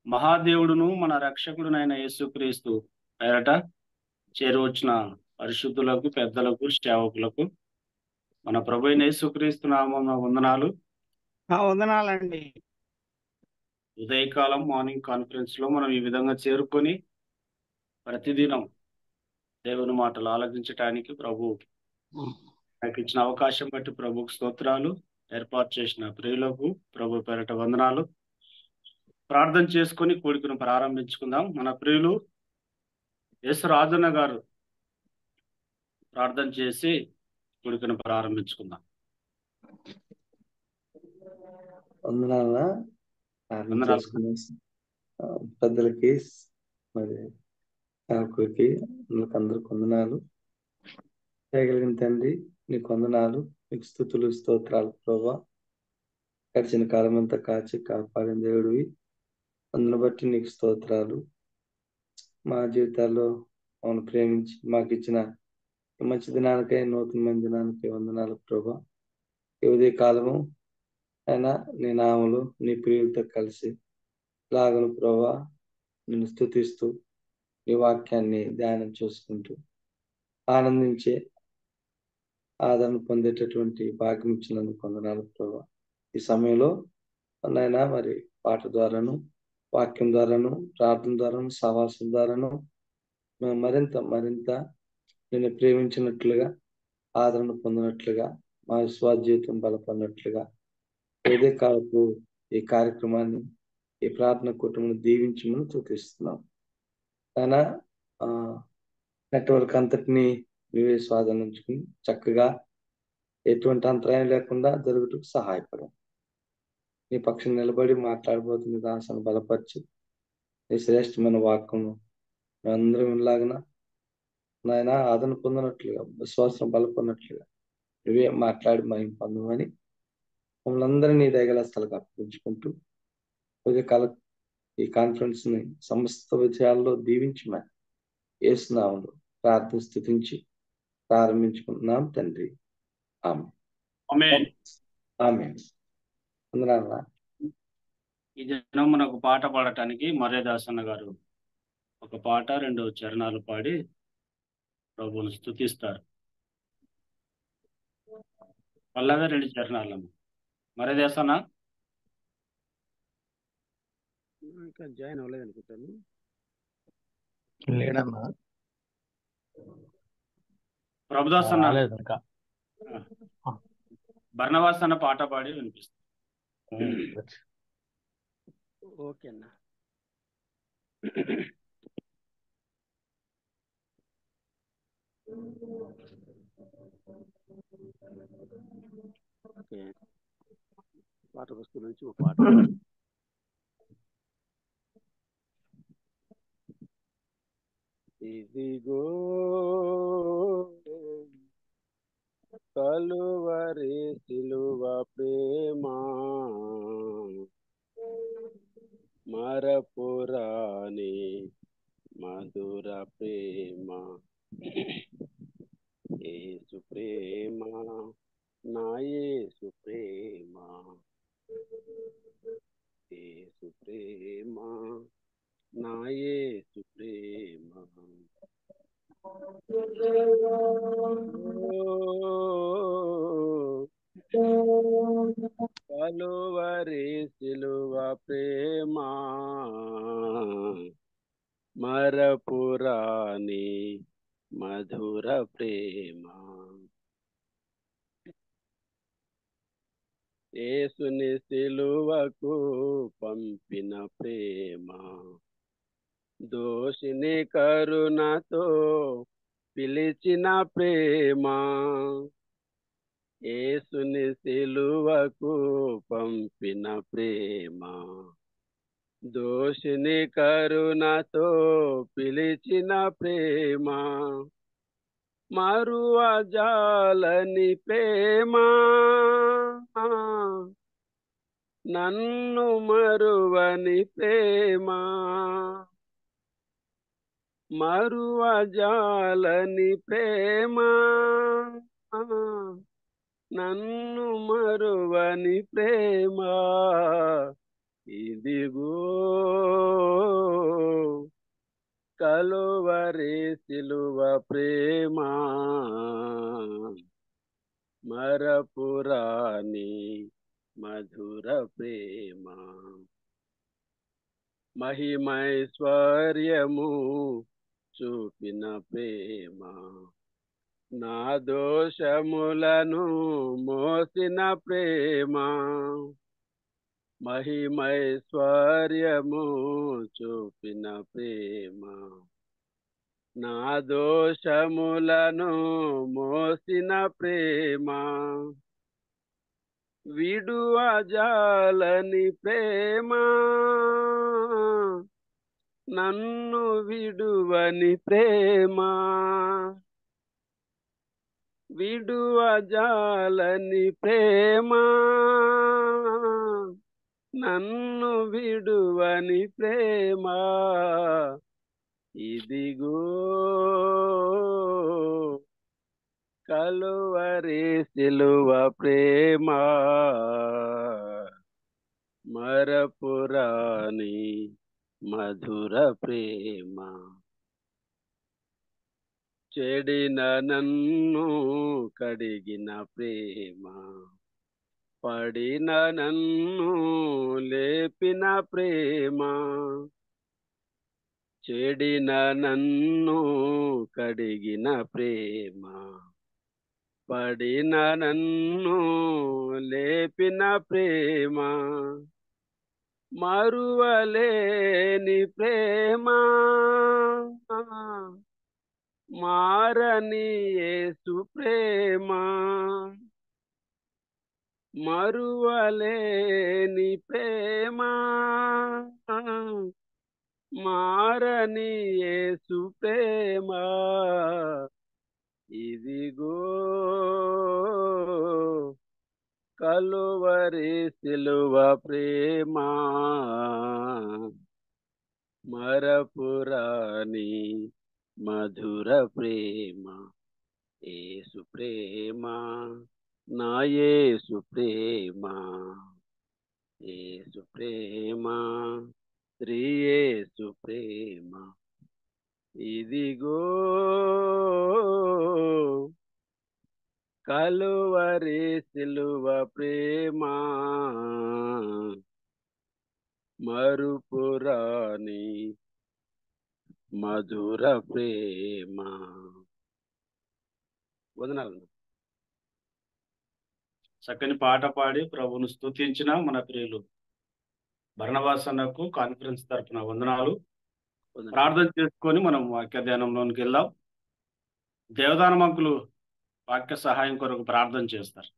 మహాదేవుడును మన రక్షకుడునైన యేసుక్రీస్తు పేరట చేరువచ్చిన పరిశుద్ధులకు, పెద్దలకు, సేవకులకు మన ప్రభువైన యేసుక్రీస్తు నామమున వందనాలు. వందనాలండి. ఉదయకాలం మార్నింగ్ కాన్ఫరెన్స్ లో మనం ఈ విధంగా చేరుకొని ప్రతిదినం దేవుని మాటలు ఆలకించటానికి ప్రభు నాకు ఇచ్చిన అవకాశం బట్టి ప్రభుకు స్తోత్రాలు. ఏర్పాటు చేసిన ప్రియులకు ప్రభు పేరట వందనాలు. ప్రార్థన చేసుకొని కూడికను ప్రారంభించుకుందాం. మన ప్రియులు ఎస్ రాజన్న గారు ప్రార్థన చేసి కూడికను ప్రారంభించుకుందాం. వందనాల ప్రార్థన చేసుకునే పెద్దలకి మరి సేవకులకి అందరికి వందనాలు. చేయగలిగిన తండ్రి నీకు వందనాలు, నీకు స్తుతులు స్తోత్రాలు ప్రభా. గడిచిన కాలం అంతా కాచి కాపాడిన దేవుడివి, అందును బట్టి నీకు స్తోత్రాలు. మా జీవితాల్లో మమ్మల్ని ప్రేమించి మాకు ఇచ్చిన మంచి దినానికై, నూతనమైన దినానికై వందనాలు ప్రభా. ఈ ఉదయ కాలము అయినా నీ నామలు నీ ప్రియులతో కలిసి లాగను ప్రభా నిన్ను స్తుతిస్తూ నీ వాక్యాన్ని ధ్యానం చేసుకుంటూ ఆనందించే ఆదరణ పొందేటటువంటి భాగ్యం ఇచ్చినందుకు వందనాలు ప్రభా. ఈ సమయంలో నాయనా మరి పాట ద్వారాను, వాక్యం ద్వారాను, ప్రార్థన ద్వారాను, సహవాసం ద్వారాను మేము మరింత నిన్ను ప్రేమించినట్లుగా, ఆదరణ పొందినట్లుగా, మా విశ్వాస జీవితం బలపడినట్లుగా ఏదే కాలపు ఈ కార్యక్రమాన్ని, ఈ ప్రార్థన కుటుంబం దీవించమని చూపిస్తున్నాం. అయినా నెట్వర్క్ అంతటినీ నీవే స్వాధీనించుకుని చక్కగా ఎటువంటి అంతరాయం లేకుండా జరుగుటకు సహాయపడం. నీ పక్షం నిలబడి మాట్లాడబోతున్న దాసాన్ని బలపరిచి నీ శ్రేష్టమైన వాక్యము మేమందరం వినలాగిన నాయన ఆదరణ పొందినట్లుగా, విశ్వాసం బలపడినట్లుగా నువ్వే మాట్లాడి మహిమ పొందమని మమ్మల్ని అందరినీ నీ దయగల స్థలకు అప్పగించుకుంటూ ఉదయకాల ఈ కాన్ఫరెన్స్ ని సమస్త విషయాల్లో దీవించమని యేసునామములో ప్రార్థన స్తుతించి ప్రారంభించుకుంటున్నాం తండ్రి. ఆమేన్. ఆమేన్. వందనాలు. ఈ దినం మనకు పాట పాడటానికి మర్యాదాసన్న గారు ఒక పాట 2 చరణాలు పాడి ప్రభువును స్తుతిస్తారు. పల్లవి 2 చరణాలమ్మ. మర్యాదాసన్న ఇంకా జాయిన్ అవ్వలేదు అనుకుంటాను. లేడన్నా, ప్రభుదాస్ అన్న రాలేదు ఇంకా. బర్నవాస్ అన్న పాట పాడి వినిపిస్తారు. ఓకే అన్న. ఓకే, పాట పుస్తకం నుంచి ఒక పాట. ఇదిగో కలువరి సిలువ ప్రేమ మరపురాని మధుర ప్రేమ, యేసు ప్రేమ నా యేసు ప్రేమ, యేసు ప్రేమ నా యేసు ప్రేమ. కలువరి సిలువ ప్రేమ మరపురాని మధుర ప్రేమ, యేసుని సిలువకు పంపిన ప్రేమ, దోషిని కరుణతో పిలిచిన ప్రేమ, యేసుని సిలువకు పంపిన ప్రేమ, దోషిని కరుణతో పిలిచిన ప్రేమ, మరువజాలని ప్రేమ, నన్ను మరువని ప్రేమ, మరువజాలని ప్రేమ, నన్ను మరువని ప్రేమ, ఇదిగో కలువరి సిలువ ప్రేమ మరపురాని మధుర ప్రేమ మహిమైశ్వర్యము చూపిన ప్రేమ నా దోషములను మోసిన ప్రేమ మహిమైశ్వర్యము చూపిన ప్రేమ నా దోషములను మోసిన ప్రేమ విడువజాలని ప్రేమ నన్ను విడువని ప్రేమ విడువజాలని ప్రేమ నన్ను విడువని ప్రేమ ఇదిగో కలువరి సిలువ ప్రేమ మరపురాని మధుర ప్రేమ చెడిన నన్ను కడిగిన ప్రేమ పడిన నన్ను లేపిన ప్రేమ చెడిన నన్ను కడిగిన ప్రేమ పడిన నన్ను లేపిన ప్రేమ మరువలేని ప్రేమ మారని యేసు ప్రేమ మరువలేని ప్రేమ మారని యేసు ప్రేమ ఇదిగో కలువరి సిలువ ప్రేమ మరపురాని మధుర ప్రేమ యేసు ప్రేమ నా యేసు ప్రేమ యేసు ప్రేమ శ్రీ యేసు ప్రేమ ఇదిగో కలువరి సిలువ ప్రేమ మరుపురాని మధుర ప్రేమ. వందనాలు. చక్కని పాట పాడి ప్రభువును స్తుతించిన మన ప్రియులు భరణవాసనకు కాన్ఫరెన్స్ తరపున వందనాలు. ప్రార్థన చేసుకొని మనం వాక్య ధ్యానంలోనికి వెళ్దాం. దేవదానమంకులు వాక్య సహాయం కొరకు ప్రార్థన చేస్తారు.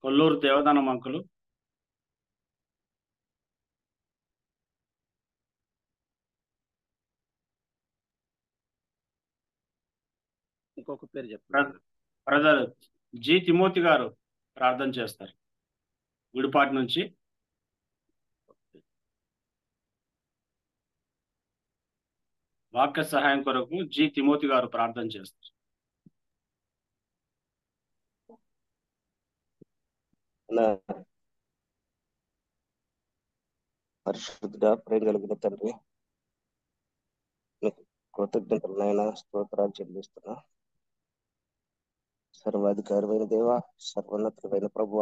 కొల్లూరు దేవదానమంకులు. ఇంకొక పేరు చెప్పండి. బ్రదర్ జి తిమోతి గారు ప్రార్థన చేస్తారు గుడిపాటి నుంచి. వాక్య సహాయం కొరకు జి తిమోతి గారు ప్రార్థన చేస్తారు. పరిశుద్ధుడా, ప్రేమ కలిగిన తండ్రి, కృతజ్ఞతలు నాయన, స్తోత్రాలు చెల్లిస్తున్నా. సర్వాధికారమైన దేవ, సర్వోన్నతుడైన ప్రభువ,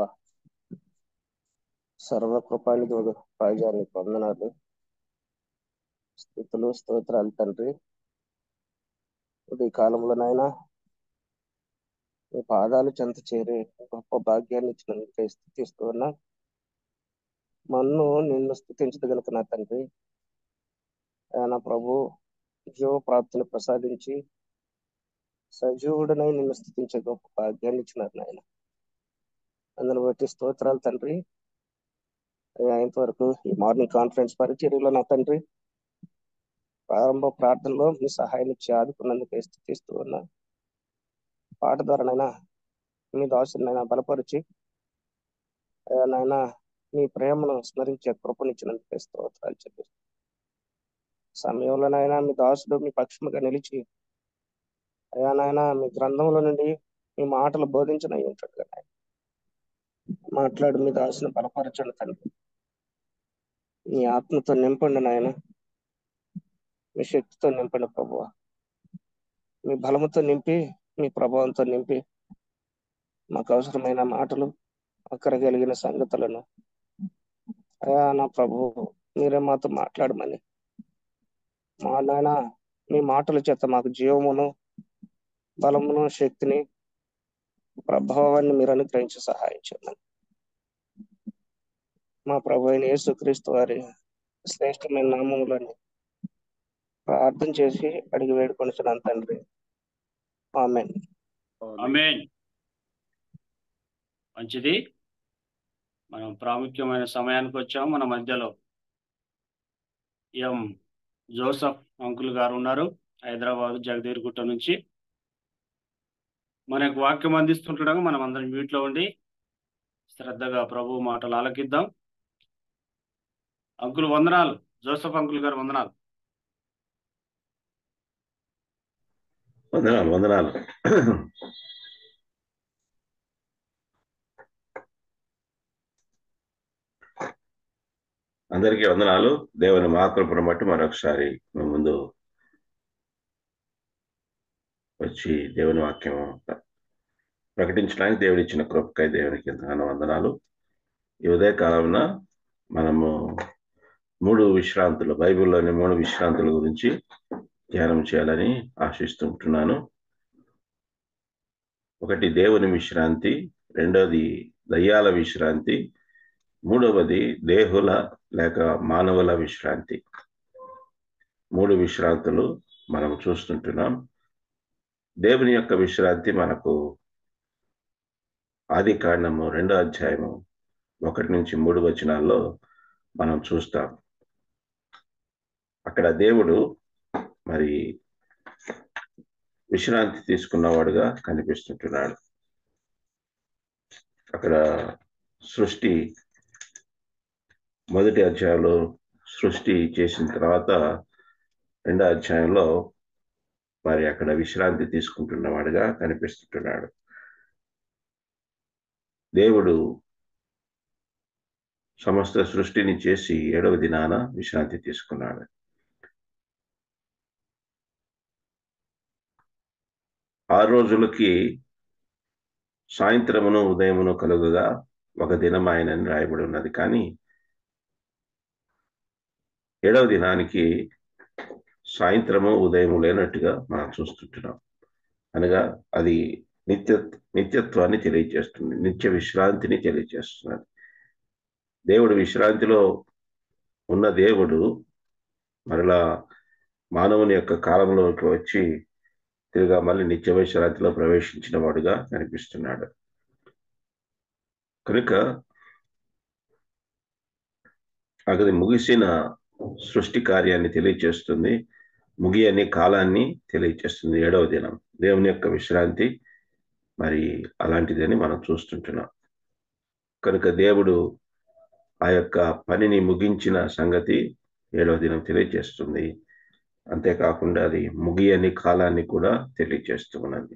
సర్వకృపాళికుడు రాజానికి వందనాలు, స్తుతులు స్తోత్రాలు తండ్రి. ఈ కాలంలో నాయన మీ పాదాలు చెంత చేరే గొప్ప భాగ్యాన్ని ఇచ్చినందుకు స్తుతిస్తూ ఉన్నా. మన్ను నిన్ను స్తుతించదగనుక నా తండ్రి, నా ప్రభు జీవ ప్రాప్తిని ప్రసాదించి సజీవుడనై నిన్ను స్తుతించే గొప్ప భాగ్యాన్ని ఇచ్చినారు నాయన. అందును బట్టి స్తోత్రాలు తండ్రి. ఇంతవరకు ఈ మార్నింగ్ కాన్ఫరెన్స్ పరిచర్యలో నా తండ్రి ప్రారంభ ప్రార్థనలో మీ సహాయం ఇచ్చి ఆదుకున్నందుకు స్తుతిస్తూ ఉన్నా. పాట ద్వారా నైనా మీ దాసునైనా బలపరిచి నాయన మీ ప్రేమను స్మరించే కృపనిచ్చినందుకు స్తోత్రాలు చెప్పి, సమయంలోనైనా మీ దాసుడు మీ పక్షముగా నిలిచి అయ్యా నాయన మీ గ్రంథంలో నుండి మీ మాటలు బోధించిన ఉంటాడు కదా మాట్లాడు మీ దాసుని బలపరచండి తండ్రి. మీ ఆత్మతో నింపండి నాయన, మీ శక్తితో నింపండి ప్రభువా, మీ బలముతో నింపి మీ ప్రభావంతో నింపి మాకు అవసరమైన మాటలు అక్కరగలిగిన సంగతులను అయ్యా నా ప్రభువు మీరే మాతో మాట్లాడమని మా నాయన మీ మాటల చేత మాకు జీవమును బలమును శక్తిని ప్రభావాన్ని మీరు అనుగ్రహించి సహాయం చేయమని మా ప్రభు అయిన యేసుక్రీస్తు వారి శ్రేష్టమైన నామములని ప్రార్థన చేసి అడిగి వేడుకొనిచున్నాను తండ్రి. ఆమేన్. ఆమేన్. మంచిది. మనం ప్రాముఖ్యమైన సమయానికి వచ్చాము. మన మధ్యలో ఎం జోసఫ్ అంకుల్ గారు ఉన్నారు, హైదరాబాద్ జగదేరిగుట్ట నుంచి. మనకు వాక్యం అందిస్తుండగా మనం అందరం మ్యూట్లో ఉండి శ్రద్ధగా ప్రభు మాటలు ఆలకిద్దాం. అంకుల్ వందనాలు. జోసఫ్ అంకుల్ గారు వందనాలు. వందనాలు వందనాలు. అందరికీ వందనాలు. దేవుని మహాకృపను బట్టి మరొకసారి మీ ముందు వచ్చి దేవుని వాక్యం ప్రకటించడానికి దేవుడు ఇచ్చిన కృపకై దేవునికి ఎంతగానో వందనాలు. ఈ ఉదయకాలంలో మనము 3 విశ్రాంతులు, బైబిల్లోని 3 విశ్రాంతుల గురించి ధ్యానం చేయాలని ఆశిస్తుంటున్నాను. ఒకటి దేవుని విశ్రాంతి, రెండోది దయ్యాల విశ్రాంతి, మూడవది దేహుల లేక మానవుల విశ్రాంతి. 3 విశ్రాంతులు మనం చూస్తుంటున్నాం. దేవుని యొక్క విశ్రాంతి మనకు ఆది కాండము 2వ అధ్యాయము 1 నుంచి 3 వచనాల్లో మనం చూస్తాం. అక్కడ దేవుడు మరి విశ్రాంతి తీసుకున్నవాడుగా కనిపిస్తుంటున్నాడు. అక్కడ సృష్టి మొదటి అధ్యాయంలో సృష్టి చేసిన తర్వాత 2వ అధ్యాయంలో మరి అక్కడ విశ్రాంతి తీసుకుంటున్నవాడుగా కనిపిస్తుంటున్నాడు. దేవుడు సమస్త సృష్టిని చేసి 7వ దినాన విశ్రాంతి తీసుకున్నాడు. 6 రోజులకి సాయంత్రమును ఉదయమును కలుగుగా ఒక దినం ఆయనని రాయబడి ఉన్నది. కానీ 7వ దినానికి సాయంత్రము ఉదయము లేనట్టుగా మనం చూస్తుంటున్నాం. అనగా అది నిత్యత్వాన్ని తెలియజేస్తుంది, నిత్య విశ్రాంతిని తెలియజేస్తున్నది. దేవుడు విశ్రాంతిలో ఉన్న దేవుడు మరలా మానవుని యొక్క కాలంలోకి వచ్చి తిరిగా మళ్ళీ నిత్య విశ్రాంతిలో ప్రవేశించిన వాడుగా కనిపిస్తున్నాడు. కనుక అది ముగిసిన సృష్టి కార్యాన్ని తెలియజేస్తుంది, ముగియని కాలాన్ని తెలియజేస్తుంది. 7వ దినం దేవుని యొక్క విశ్రాంతి మరి అలాంటిదని మనం చూస్తుంటున్నాం. కనుక దేవుడు ఆ యొక్క పనిని ముగించిన సంగతి 7వ దినం తెలియజేస్తుంది. అంతేకాకుండా అది ముగియని కాలాన్ని కూడా తెలియజేస్తూ ఉన్నది.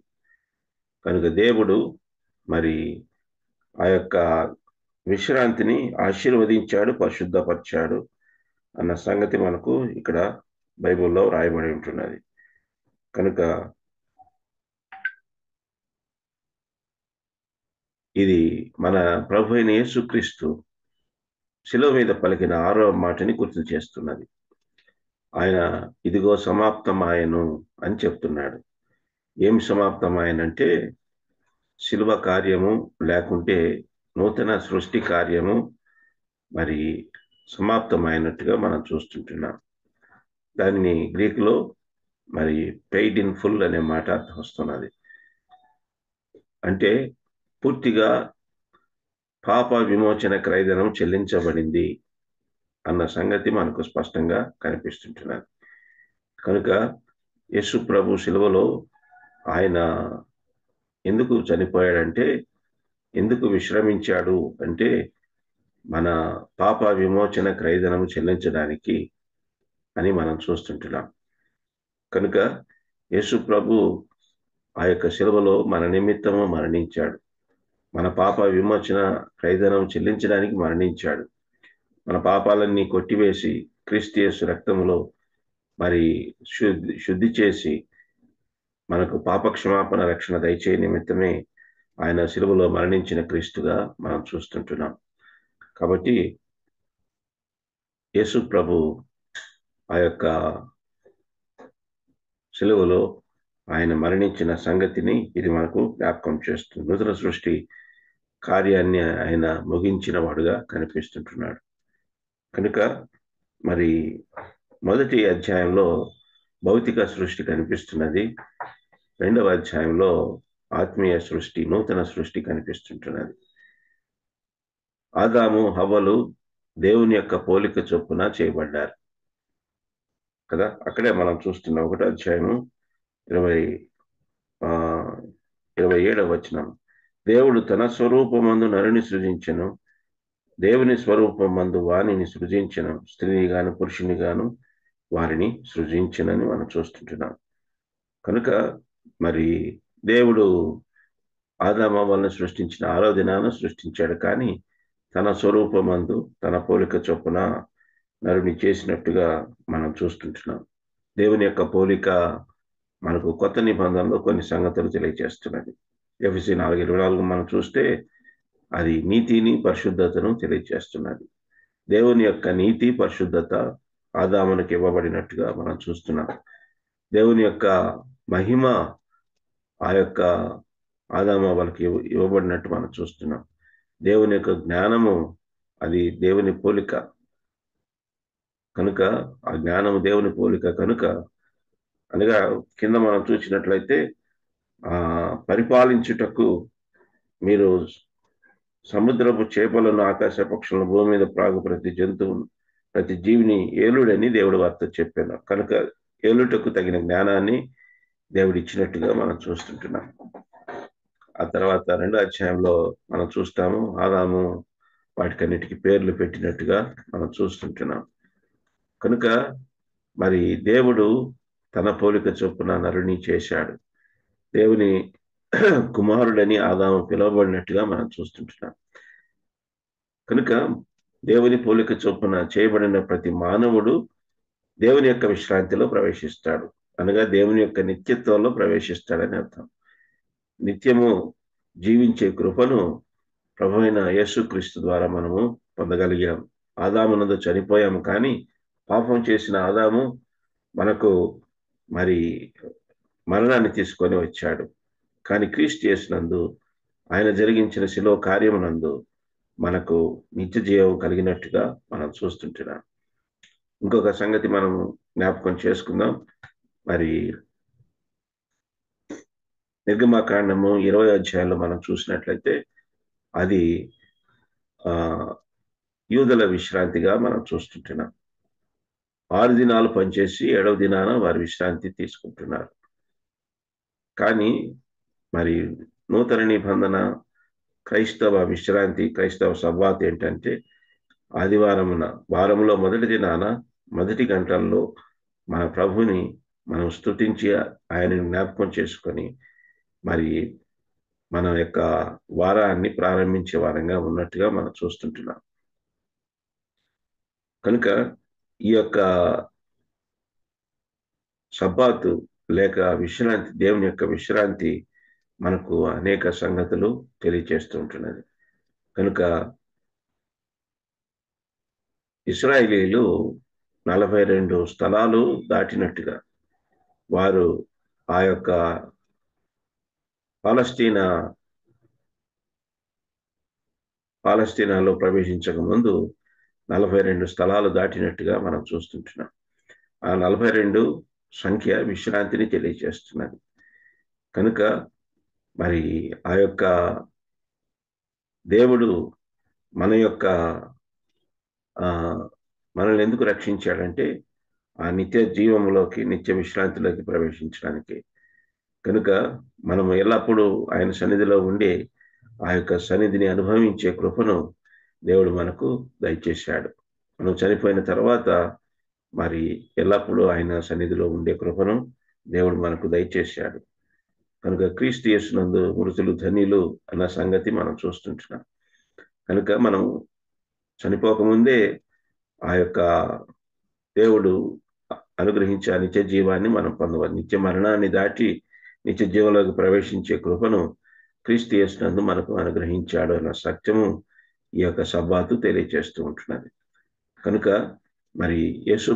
కనుక దేవుడు మరి ఆ యొక్క విశ్రాంతిని ఆశీర్వదించాడు, పరిశుద్ధపరిచాడు అన్న సంగతి మనకు ఇక్కడ బైబిల్లో రాయబడి ఉంటున్నది. కనుక ఇది మన ప్రభు అయిన యేసుక్రీస్తు శిలువ మీద పలికిన 6వ మాటని గుర్తు చేస్తున్నది. ఆయన ఇదిగో సమాప్తమాయను అని చెప్తున్నాడు. ఏమి సమాప్తమాయనంటే శిలువ కార్యము లేకుంటే నూతన సృష్టి కార్యము మరి సమాప్తమైనట్టుగా మనం చూస్తుంటున్నాం. దానిని గ్రీకులో మరి పెయిడ్ ఇన్ ఫుల్ అనే మాట వస్తున్నది. అంటే పూర్తిగా పాప విమోచన క్రయధనం చెల్లించబడింది అన్న సంగతి మనకు స్పష్టంగా కనిపిస్తుంటున్నది. కనుక యేసు ప్రభు శిలువలో ఆయన ఎందుకు చనిపోయాడంటే, ఎందుకు విశ్రమించాడు అంటే మన పాప విమోచన క్రయధనం చెల్లించడానికి అని మనం చూస్తుంటున్నాం. కనుక యేసు ప్రభు ఆ యొక్క శిలువలో మన నిమిత్తము మరణించాడు. మన పాప విమోచన క్రైదనం చెల్లించడానికి మరణించాడు. మన పాపాలన్నీ కొట్టివేసి క్రీస్తు యేసు రక్తములో మరి శుద్ధి చేసి మనకు పాప క్షమాపణ రక్షణ దయచే నిమిత్తమే ఆయన శిలువలో మరణించిన క్రీస్తుగా మనం చూస్తుంటున్నాం. కాబట్టి యేసు ప్రభు ఆ యొక్క శిలువలో ఆయన మరణించిన సంగతిని ఇది మనకు జ్ఞాపకం చేస్తుంది. నూతన సృష్టి కార్యాన్ని ఆయన ముగించిన వాడుగా కనిపిస్తుంటున్నాడు. కనుక మరి మొదటి అధ్యాయంలో భౌతిక సృష్టి కనిపిస్తున్నది. రెండవ అధ్యాయంలో ఆత్మీయ సృష్టి, నూతన సృష్టి కనిపిస్తుంటున్నది. ఆదాము హవ్వలు దేవుని యొక్క పోలిక చొప్పున చేయబడ్డారు కదా. అక్కడే మనం చూస్తున్నాం 1వ అధ్యాయము 27వ వచనం. దేవుడు తన స్వరూపమందు నరుని సృజించెను, దేవుని స్వరూపమందు వానిని సృజించెను, స్త్రీని గాను పురుషుని గాను వారిని సృజించెనని మనం చూస్తుంటున్నాం. కనుక మరి దేవుడు ఆదాము హవ్వలను సృష్టించిన 6వ దినాన సృష్టించాడు. కానీ తన స్వరూపమందు తన పోలిక చొప్పున నరుని చేసినట్టుగా మనం చూస్తుంటున్నాం. దేవుని యొక్క పోలిక మనకు కొత్త నిబంధనలో కొన్ని సంగతులు తెలియజేస్తున్నది. ఎఫెసీ 4:24 మనం చూస్తే అది నీతిని పరిశుద్ధతను తెలియజేస్తున్నది. దేవుని యొక్క నీతి పరిశుద్ధత ఆదామునికి ఇవ్వబడినట్టుగా మనం చూస్తున్నాం. దేవుని యొక్క మహిమ ఆ యొక్క ఆదాము వాళ్ళకి ఇవ్వబడినట్టు మనం చూస్తున్నాం. దేవుని యొక్క జ్ఞానము అది దేవుని పోలిక కనుక, ఆ జ్ఞానము దేవుని పోలిక కనుక, అనగా కింద మనం చూసినట్లయితే పరిపాలించుటకు మీరు సముద్రపు చేపలను, ఆకాశ పక్షులను, భూమి మీద ప్రాగు ప్రతి జంతువును, ప్రతి జీవిని ఏలుడని దేవుడు వార్త చెప్పాను. కనుక ఏలుటకు తగిన జ్ఞానాన్ని దేవుడు ఇచ్చినట్టుగా మనం చూస్తుంటున్నాం. ఆ తర్వాత 2వ అధ్యాయంలో మనం చూస్తాము ఆదాము వాటికన్నిటికీ పేర్లు పెట్టినట్టుగా మనం చూస్తుంటున్నాం. కనుక మరి దేవుడు తన పోలిక చొప్పున నరుని చేశాడు. దేవుని కుమారుడని ఆదాము పిలువబడినట్టుగా మనం చూస్తుంటున్నాం. కనుక దేవుని పోలిక చొప్పున చేయబడిన ప్రతి మానవుడు దేవుని యొక్క విశ్రాంతిలో ప్రవేశిస్తాడు, అనగా దేవుని యొక్క నిత్యత్వంలో ప్రవేశిస్తాడని అర్థం. నిత్యము జీవించే కృపను ప్రభువైన యేసుక్రీస్తు ద్వారా మనము పొందగలిగాం. ఆదామునందు చనిపోయాము, కానీ పాపం చేసిన ఆదాము మనకు మరి మరణాన్ని తీసుకొని వచ్చాడు. కానీ క్రీస్తు యేసునందు ఆయన జరిగించిన శిలువ కార్యమునందు మనకు నిత్య జీవం కలిగినట్టుగా మనం చూస్తుంటున్నాం. ఇంకొక సంగతి మనం జ్ఞాపకం చేసుకుందాం. మరి నిర్గమకాండము 20వ అధ్యాయంలో మనం చూసినట్లయితే అది యూదుల విశ్రాంతిగా మనం చూస్తుంటున్నాం. 6 దినాలు పనిచేసి 7వ దినాన వారి విశ్రాంతి తీసుకుంటున్నారు. కానీ మరి నూతన నిబంధన క్రైస్తవ విశ్రాంతి, క్రైస్తవ సబ్బాత్ ఏంటంటే ఆదివారమున, వారంలో మొదటి దినాన మొదటి గంటల్లో మన ప్రభుని మనం స్తుతించి ఆయనను జ్ఞాపకం చేసుకొని మరి మన యొక్క వారాన్ని ప్రారంభించే వారంగా ఉన్నట్టుగా మనం చూస్తుంటున్నాం. కనుక ఈ యొక్క సబ్బాతు లేక విశ్రాంతి, దేవుని యొక్క విశ్రాంతి మనకు అనేక సంగతులు తెలియజేస్తూ ఉంటున్నది. కనుక ఇశ్రాయేలీలు 42 స్థలాలు దాటినట్టుగా వారు ఆ యొక్క పాలస్తీనాలో ప్రవేశించక ముందు 42 స్థలాలు దాటినట్టుగా మనం చూస్తుంటున్నాం. ఆ 42 సంఖ్య విశ్రాంతిని తెలియజేస్తున్నది. కనుక మరి ఆ యొక్క దేవుడు మనల్ని ఎందుకు రక్షించాడంటే ఆ నిత్య జీవంలోకి, నిత్య విశ్రాంతిలోకి ప్రవేశించడానికి. కనుక మనం ఎల్లప్పుడూ ఆయన సన్నిధిలో ఉండే ఆ యొక్క సన్నిధిని అనుభవించే కృపను దేవుడు మనకు దయచేశాడు. మనం చనిపోయిన తర్వాత మరి ఎల్లప్పుడూ ఆయన సన్నిధిలో ఉండే కృపను దేవుడు మనకు దయచేశాడు. కనుక క్రీస్తు యేసునందు మృతులు ధన్యులు అన్న సంగతి మనం చూస్తుంటున్నాం. కనుక మనం చనిపోకముందే ఆ యొక్క దేవుడు అనుగ్రహించే నిత్య జీవాన్ని మనం పొందవాలి. నిత్య మరణాన్ని దాటి నిత్య జీవంలోకి ప్రవేశించే కృపను క్రీస్తు యేసునందు మనకు అనుగ్రహించాడు అన్న సత్యము ఈ యొక్క సబ్బాతు తెలియజేస్తూ ఉంటున్నది. కనుక మరి యేసు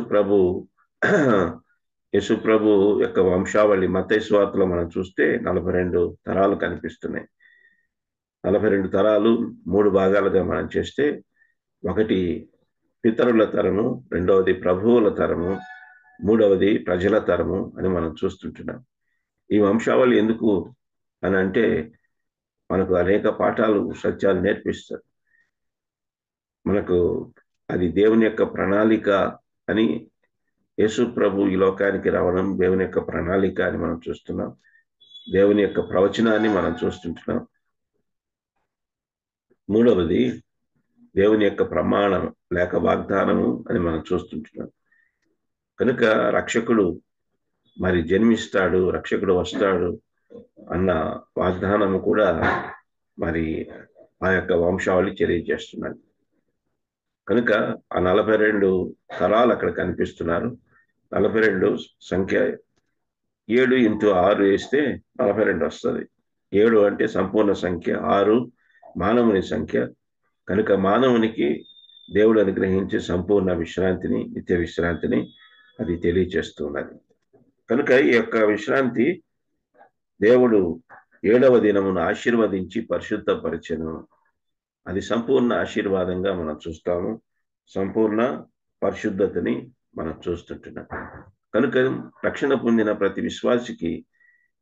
ప్రభు యొక్క వంశావళి మత్తయి సువార్తలో మనం చూస్తే 42 తరాలు కనిపిస్తున్నాయి. 42 తరాలు 3 భాగాలుగా మనం చేస్తే, ఒకటి పితరుల తరము, రెండవది ప్రభువుల తరము, మూడవది ప్రజల తరము అని మనం చూస్తుంటున్నాం. ఈ వంశావళి ఎందుకు అని అంటే మనకు అనేక పాఠాలు సత్యాలు నేర్పిస్తారు. మనకు అది దేవుని యొక్క ప్రణాళిక అని, యేసు ప్రభు ఈ లోకానికి రావడం దేవుని యొక్క ప్రణాళిక అని మనం చూస్తున్నాం. దేవుని యొక్క ప్రవచనాన్ని మనం చూస్తుంటున్నాం. మూడవది దేవుని యొక్క ప్రమాణం లేక వాగ్దానము అని మనం చూస్తుంటున్నాం. కనుక రక్షకుడు మరి జన్మిస్తాడు, రక్షకుడు వస్తాడు అన్న వాగ్దానము కూడా మరి ఆ యొక్క వంశావళి తెలియజేస్తున్నది. కనుక ఆ 42 తరాలు అక్కడ కనిపిస్తున్నారు. 42 సంఖ్య 7 × 6 వేస్తే 42 వస్తుంది. 7 అంటే సంపూర్ణ సంఖ్య, 6 మానవుని సంఖ్య. కనుక మానవునికి దేవుడు అనుగ్రహించే సంపూర్ణ విశ్రాంతిని, నిత్య విశ్రాంతిని అది తెలియచేస్తున్నది. కనుక ఈ యొక్క విశ్రాంతి దేవుడు 7వ దినమును ఆశీర్వదించి పరిశుద్ధపరిచెను. అది సంపూర్ణ ఆశీర్వాదంగా మనం చూస్తాము. సంపూర్ణ పరిశుద్ధతని మనం చూస్తుంటున్నాం. కనుక రక్షణ పొందిన ప్రతి విశ్వాసికి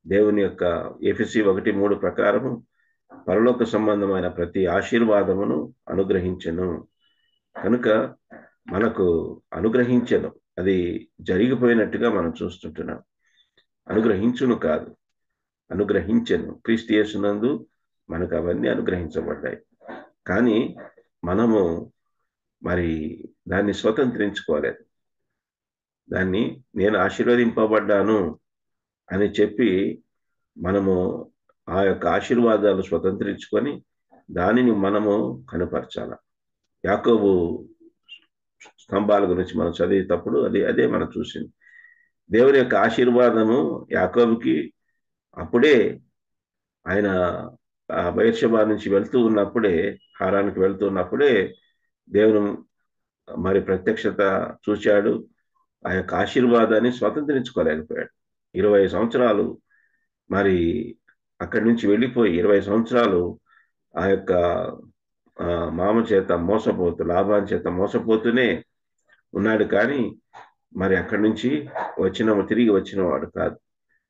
దేవుని యొక్క ఎఫెసీ 1:3 ప్రకారము పరలోక సంబంధమైన ప్రతి ఆశీర్వాదమును అనుగ్రహించెను. కనుక మనకు అనుగ్రహించెను, అది జరిగిపోయినట్టుగా మనం చూస్తుంటున్నాం. అనుగ్రహించును కాదు, అనుగ్రహించెను. క్రీస్తు యేసునందు మనకు అవన్నీ అనుగ్రహించబడ్డాయి. కానీ మనము మరి దాన్ని స్వతంత్రించుకోలేదు. దాన్ని నేను ఆశీర్వదింపబడ్డాను అని చెప్పి మనము ఆ యొక్క ఆశీర్వాదాలు స్వతంత్రించుకొని దానిని మనము కనపరచాల. యాకోబు స్తంభాల గురించి మనం చదివేటప్పుడు అదే మనం చూసింది. దేవుని యొక్క ఆశీర్వాదము యాకోబుకి అప్పుడే ఆయన బెయేర్షెబా నుంచి వెళ్తూ ఉన్నప్పుడే, హారానికి వెళ్తూ ఉన్నప్పుడే దేవుని మరి ప్రత్యక్షత చూశాడు. ఆ యొక్క ఆశీర్వాదాన్ని స్వతంత్రించుకోలేకపోయాడు. 20 సంవత్సరాలు మరి అక్కడి నుంచి వెళ్ళిపోయి 20 సంవత్సరాలు ఆ యొక్క మామ చేత మోసపోతూ, లాభాన్ చేత మోసపోతూనే ఉన్నాడు. కానీ మరి అక్కడి నుంచి తిరిగి వచ్చినవాడు కాదు.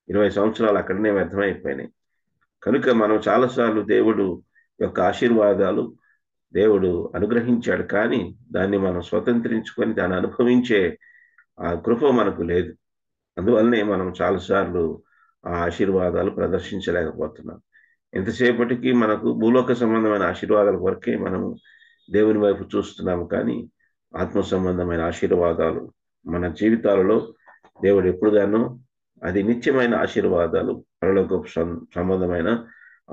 20 సంవత్సరాలు అక్కడనే వ్యర్థమైపోయినాయి. కనుక మనం చాలాసార్లు దేవుడు యొక్క ఆశీర్వాదాలు దేవుడు అనుగ్రహించాడు, కానీ దాన్ని మనం స్వతంత్రించుకొని దాన్ని అనుభవించే ఆ కృప మనకు లేదు. అందువల్లనే మనం చాలాసార్లు ఆ ఆశీర్వాదాలు ప్రదర్శించలేకపోతున్నాం. ఎంతసేపటికి మనకు భూలోక సంబంధమైన ఆశీర్వాదాల వరకే మనము దేవుని వైపు చూస్తున్నాము, కానీ ఆత్మ సంబంధమైన ఆశీర్వాదాలు మన జీవితాలలో దేవుడు ఎప్పుడుగానో అది నిత్యమైన ఆశీర్వాదాలు, పరలోక సంబంధమైన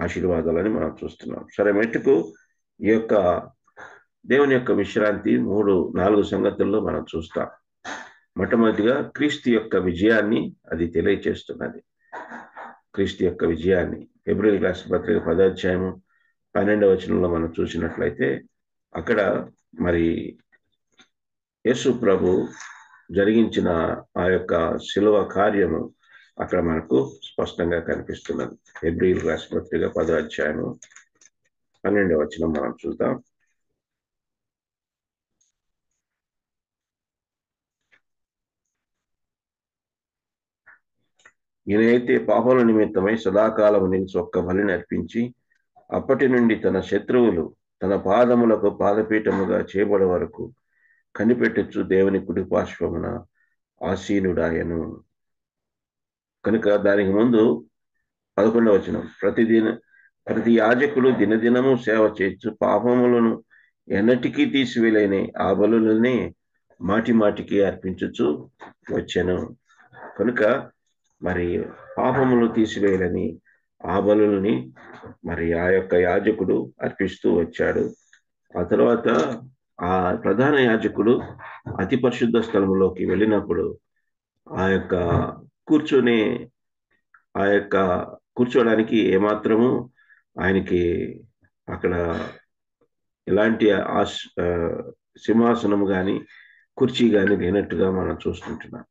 ఆశీర్వాదాలని మనం చూస్తున్నాం. సరే, మెట్టుకు ఈ యొక్క దేవుని యొక్క విశ్రాంతి 3-4 సంగతుల్లో మనం చూస్తాం. మొట్టమొదటిగా క్రీస్తు యొక్క విజయాన్ని అది తెలియచేస్తున్నది. క్రీస్తు యొక్క విజయాన్ని హెబ్రీయులకు రాసిన పత్రిక 10వ అధ్యాయము 12వ వచనంలో మనం చూసినట్లయితే అక్కడ మరి యేసు ప్రభు జరిగించిన ఆ యొక్క శిలువ కార్యము అక్కడ మనకు స్పష్టంగా కనిపిస్తున్నది. హెబ్రీయులకు రాసిన పత్రిక 10వ అధ్యాయము 12వ వచనం మనం చూద్దాం. ఈయనైతే పాపముల నిమిత్తమై సదాకాలము నిలిచి ఒక్క బలిని అర్పించి అప్పటి నుండి తన శత్రువులు తన పాదములకు పాదపీఠముగా చేయబడే వరకు కనిపెట్టచ్చు దేవుని కుడి పార్శ్వమున ఆసీనుడాయను. కనుక దానికి ముందు 11వ వచనం, ప్రతి యాజకుడు దినదినము సేవ చేయొచ్చు, పాపములను ఎన్నటికీ తీసివేయలేని ఆ బలులనే మాటి మాటికి అర్పించుచు వచ్చెను. కనుక మరి పాపములు తీసివేయాలని ఆ బలుల్ని మరి ఆ యొక్క యాజకుడు అర్పిస్తూ వచ్చాడు. ఆ తర్వాత ఆ ప్రధాన యాజకుడు అతి పరిశుద్ధ స్థలంలోకి వెళ్ళినప్పుడు ఆ యొక్క కూర్చొని ఆ యొక్క కూర్చోడానికి ఏమాత్రము ఆయనకి అక్కడ ఎలాంటి సింహాసనం కానీ కుర్చీ కానీ లేనట్టుగా మనం చూస్తుంటున్నాం.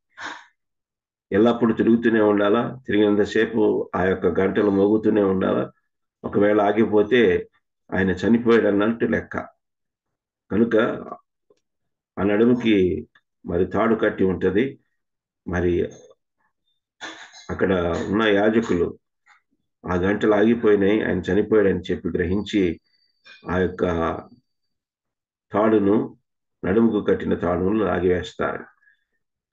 ఎల్లప్పుడూ తిరుగుతూనే ఉండాలా, తిరిగినంతసేపు ఆ యొక్క గంటలు మోగుతూనే ఉండాలా. ఒకవేళ ఆగిపోతే ఆయన చనిపోయాడు అన్నట్టు లెక్క. కనుక ఆ నడుముకి మరి తాడు కట్టి ఉంటది. మరి అక్కడ ఉన్న యాజకులు ఆ గంటలు ఆగిపోయినాయి, ఆయన చనిపోయాడని చెప్పి గ్రహించి ఆ యొక్క తాడును, నడుముకు కట్టిన తాడును లాగివేస్తారు.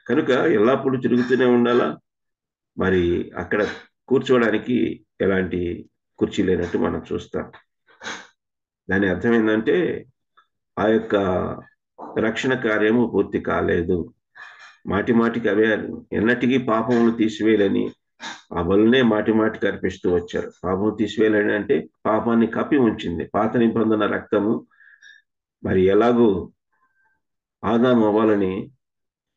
కనుక ఎల్లప్పుడూ తిరుగుతూనే ఉండాలా. మరి అక్కడ కూర్చోవడానికి ఎలాంటి కుర్చీ లేనట్టు మనం చూస్తాం. దాని అర్థం ఏంటంటే ఆ యొక్క రక్షణ కార్యము పూర్తి కాలేదు. మాటి మాటికి అవే ఎన్నటికీ పాపములు తీసివేయాలని ఆ బలునే మాటి మాటికి అర్పిస్తూ వచ్చారు. పాపం తీసివేయాలని అంటే పాపాన్ని కప్పి ఉంచింది. పాత నిబంధన రక్తము మరి ఎలాగూ ఆదాము అవ్వాలని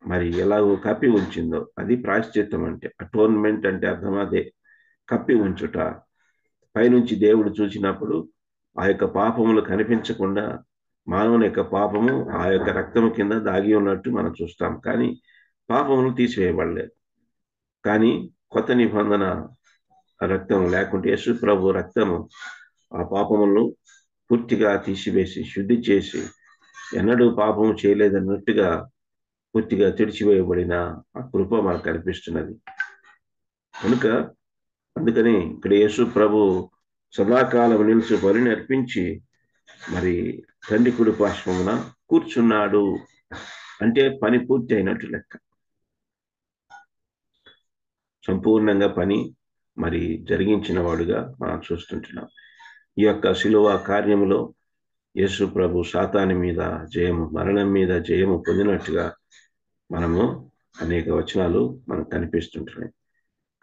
మరి ఎలాగో కప్పి ఉంచిందో అది ప్రాయశ్చిత్తం అంటే. అటోన్మెంట్ అంటే అర్థం అదే, కప్పి ఉంచుట. పైనుంచి దేవుడు చూసినప్పుడు ఆ యొక్క పాపములు కనిపించకుండా మానవుని యొక్క పాపము ఆ యొక్క రక్తము కింద దాగి ఉన్నట్టు మనం చూస్తాం. కానీ పాపములు తీసివేయబడలేదు. కానీ కొత్త నిబంధన రక్తం లేకుంటే యేసు ప్రభు రక్తము ఆ పాపములను పూర్తిగా తీసివేసి శుద్ధి చేసి ఎన్నడూ పాపము చేయలేదన్నట్టుగా పూర్తిగా తెడిచివేయబడిన ఆ కృప మనకు కనిపిస్తున్నది. కనుక అందుకని ఇక్కడ యేసు ప్రభు సదాకాలం నిలిచి బలిని అర్పించి మరి తండ్రి కుడి పార్శ్వమున కూర్చున్నాడు అంటే పని పూర్తి అయినట్టు లెక్క. సంపూర్ణంగా పని మరి జరిగించిన వాడుగా మనం చూస్తుంటున్నాం. ఈ యొక్క శిలువ కార్యములో యేసు ప్రభు సాతాను మీద జయము, మరణం మీద జయము పొందినట్టుగా మనము అనేక వచనాలు మనకు కనిపిస్తుంటున్నాయి.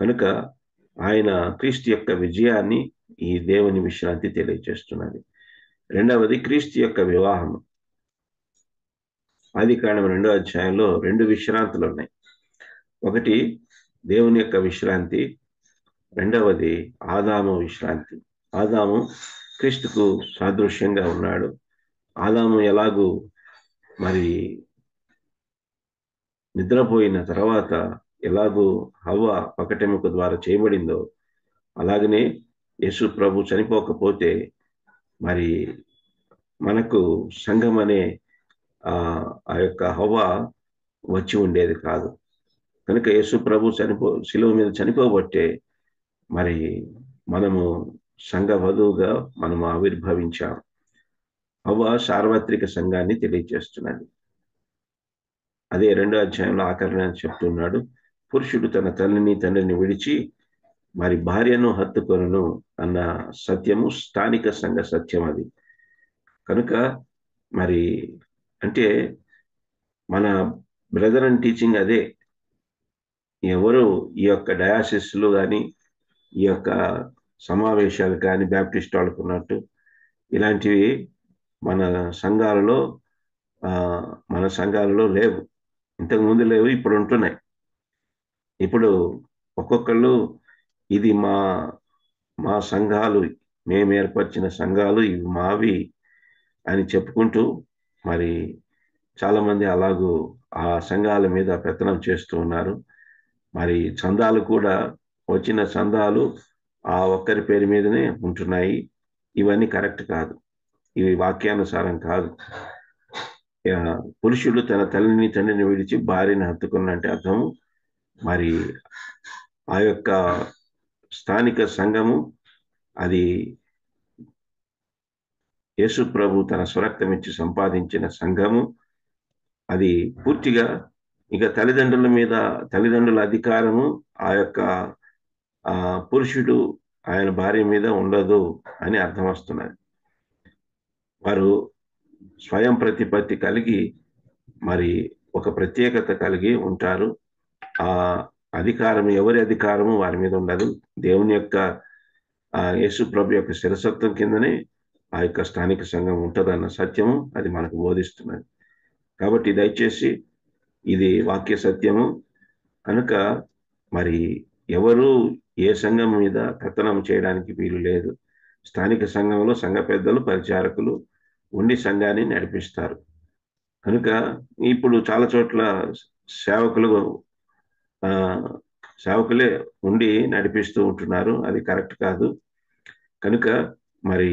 కనుక ఆయన క్రీస్తు యొక్క విజయాన్ని ఈ దేవుని విశ్రాంతి తెలియజేస్తున్నది. రెండవది క్రీస్తు యొక్క వివాహం. ఆదికాండం 2వ అధ్యాయంలో 2 విశ్రాంతులు ఉన్నాయి. ఒకటి దేవుని యొక్క విశ్రాంతి, రెండవది ఆదాము విశ్రాంతి. ఆదాము క్రీస్తుకు సాదృశ్యంగా ఉన్నాడు. ఆదాము ఎలాగూ మరి నిద్రపోయిన తర్వాత ఎలాగూ హవ్వ పకటెముక ద్వారా చేయబడిందో అలాగనే యేసు ప్రభు చనిపోకపోతే మరి మనకు సంఘం అనే ఆ యొక్క హవ్వ వచ్చి ఉండేది కాదు. కనుక యేసు ప్రభు శిలువ మీద చనిపోబట్టే మరి మనము సంఘ వధువుగా మనము ఆవిర్భవించాం. హవ్వ సార్వత్రిక సంఘాన్ని తెలియజేస్తున్నది. అదే 2వ అధ్యాయంలో ఆఖరణ చెప్తున్నాడు, పురుషుడు తన తల్లిని తండ్రిని విడిచి మరి భార్యను హత్తుకొనును అన్న సత్యము స్థానిక సంఘ సత్యం అది. కనుక మరి అంటే మన బ్రదర్ అండ్ టీచింగ్ అదే. ఎవరు ఈ యొక్క డయాసిస్లు కానీ ఈ యొక్క సమావేశాలు కానీ బ్యాప్టిస్ట్ వాళ్ళకున్నట్టు ఇలాంటివి మన సంఘాలలో లేవు. ఇంతకుముందు లేవు, ఇప్పుడు ఉంటున్నాయి. ఇప్పుడు ఒక్కొక్కళ్ళు ఇది మా సంఘాలు, మేము ఏర్పరిచిన సంఘాలు ఇవి మావి అని చెప్పుకుంటూ మరి చాలామంది అలాగూ ఆ సంఘాల మీద పెత్తనం చేస్తూ ఉన్నారు. మరి చందాలు కూడా వచ్చిన చందాలు ఆ ఒక్కరి పేరు మీదనే ఉంటున్నాయి. ఇవన్నీ కరెక్ట్ కాదు, ఇవి వాక్యానుసారం కాదు. పురుషుడు తన తల్లిని తండ్రిని విడిచి భార్యని హత్తుకున్నంటే అర్థము మరి ఆ యొక్క స్థానిక సంఘము అది యేసు ప్రభు తన స్వరక్తం ఇచ్చి సంపాదించిన సంఘము. అది పూర్తిగా ఇక తల్లిదండ్రుల అధికారము ఆ యొక్క పురుషుడు ఆయన భార్య మీద ఉండదు అని అర్థం వస్తున్నది. వారు స్వయం ప్రతిపత్తి కలిగి మరి ఒక ప్రత్యేకత కలిగి ఉంటారు. ఆ అధికారం ఎవరి అధికారము వారి మీద ఉండదు. దేవుని యొక్క ఆ యేసు ప్రభు యొక్క శిరసత్వం కిందనే ఆ యొక్క స్థానిక సంఘం ఉంటుందన్న సత్యము అది మనకు బోధిస్తున్నది. కాబట్టి దయచేసి ఇది వాక్య సత్యము కనుక మరి ఎవరు ఏ సంఘం మీద కథనం చేయడానికి వీలు లేదు. స్థానిక సంఘంలో సంఘ పెద్దలు పరిచారకులు ఉండి సంఘాన్ని నడిపిస్తారు. కనుక ఇప్పుడు చాలా చోట్ల సేవకులే ఉండి నడిపిస్తూ ఉంటున్నారు. అది కరెక్ట్ కాదు. కనుక మరి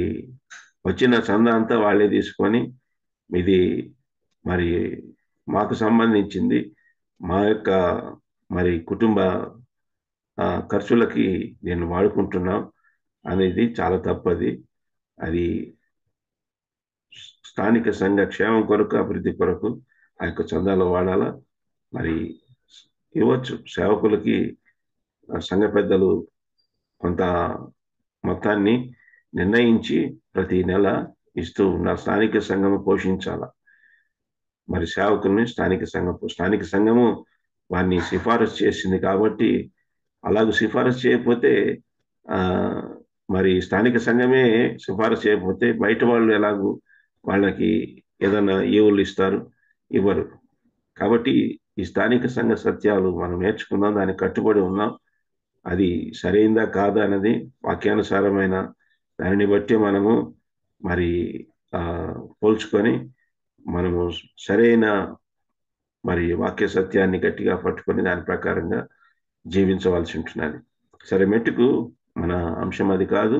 వచ్చిన చందా అంతా వాళ్ళే తీసుకొని ఇది మరి మాకు సంబంధించింది, మా యొక్క మరి కుటుంబ ఖర్చులకి నేను వాడుకుంటున్నాం అనేది చాలా తప్పది. అది స్థానిక సంఘ క్షేమం కొరకు, అభివృద్ధి కొరకు ఆ యొక్క చందాలు వాడాలా. మరి ఇవ్వచ్చు సేవకులకి సంఘ పెద్దలు కొంత మొత్తాన్ని నిర్ణయించి ప్రతి నెల ఇస్తూ ఉన్నారు. స్థానిక సంఘము పోషించాల మరి సేవకుల్ని. స్థానిక సంఘము వారిని సిఫారసు చేసింది కాబట్టి అలాగూ సిఫారసు చేయకపోతే మరి స్థానిక సంఘమే సిఫారసు చేయకపోతే బయట వాళ్ళు ఎలాగూ వాళ్ళకి ఏదైనా ఈవులు ఇస్తారు? ఇవ్వరు. కాబట్టి ఈ స్థానిక సంఘ సత్యాలు మనం నేర్చుకుందాం, దానికి కట్టుబడి ఉన్నాం. అది సరైందా కాదా అన్నది వాక్యానుసారమైన దానిని బట్టి మనము మరి పోల్చుకొని మనము సరైన మరి వాక్య సత్యాన్ని గట్టిగా పట్టుకొని దాని ప్రకారంగా జీవించవలసి ఉంటున్నది. సరే, మెట్టుకు మన అంశం అది కాదు.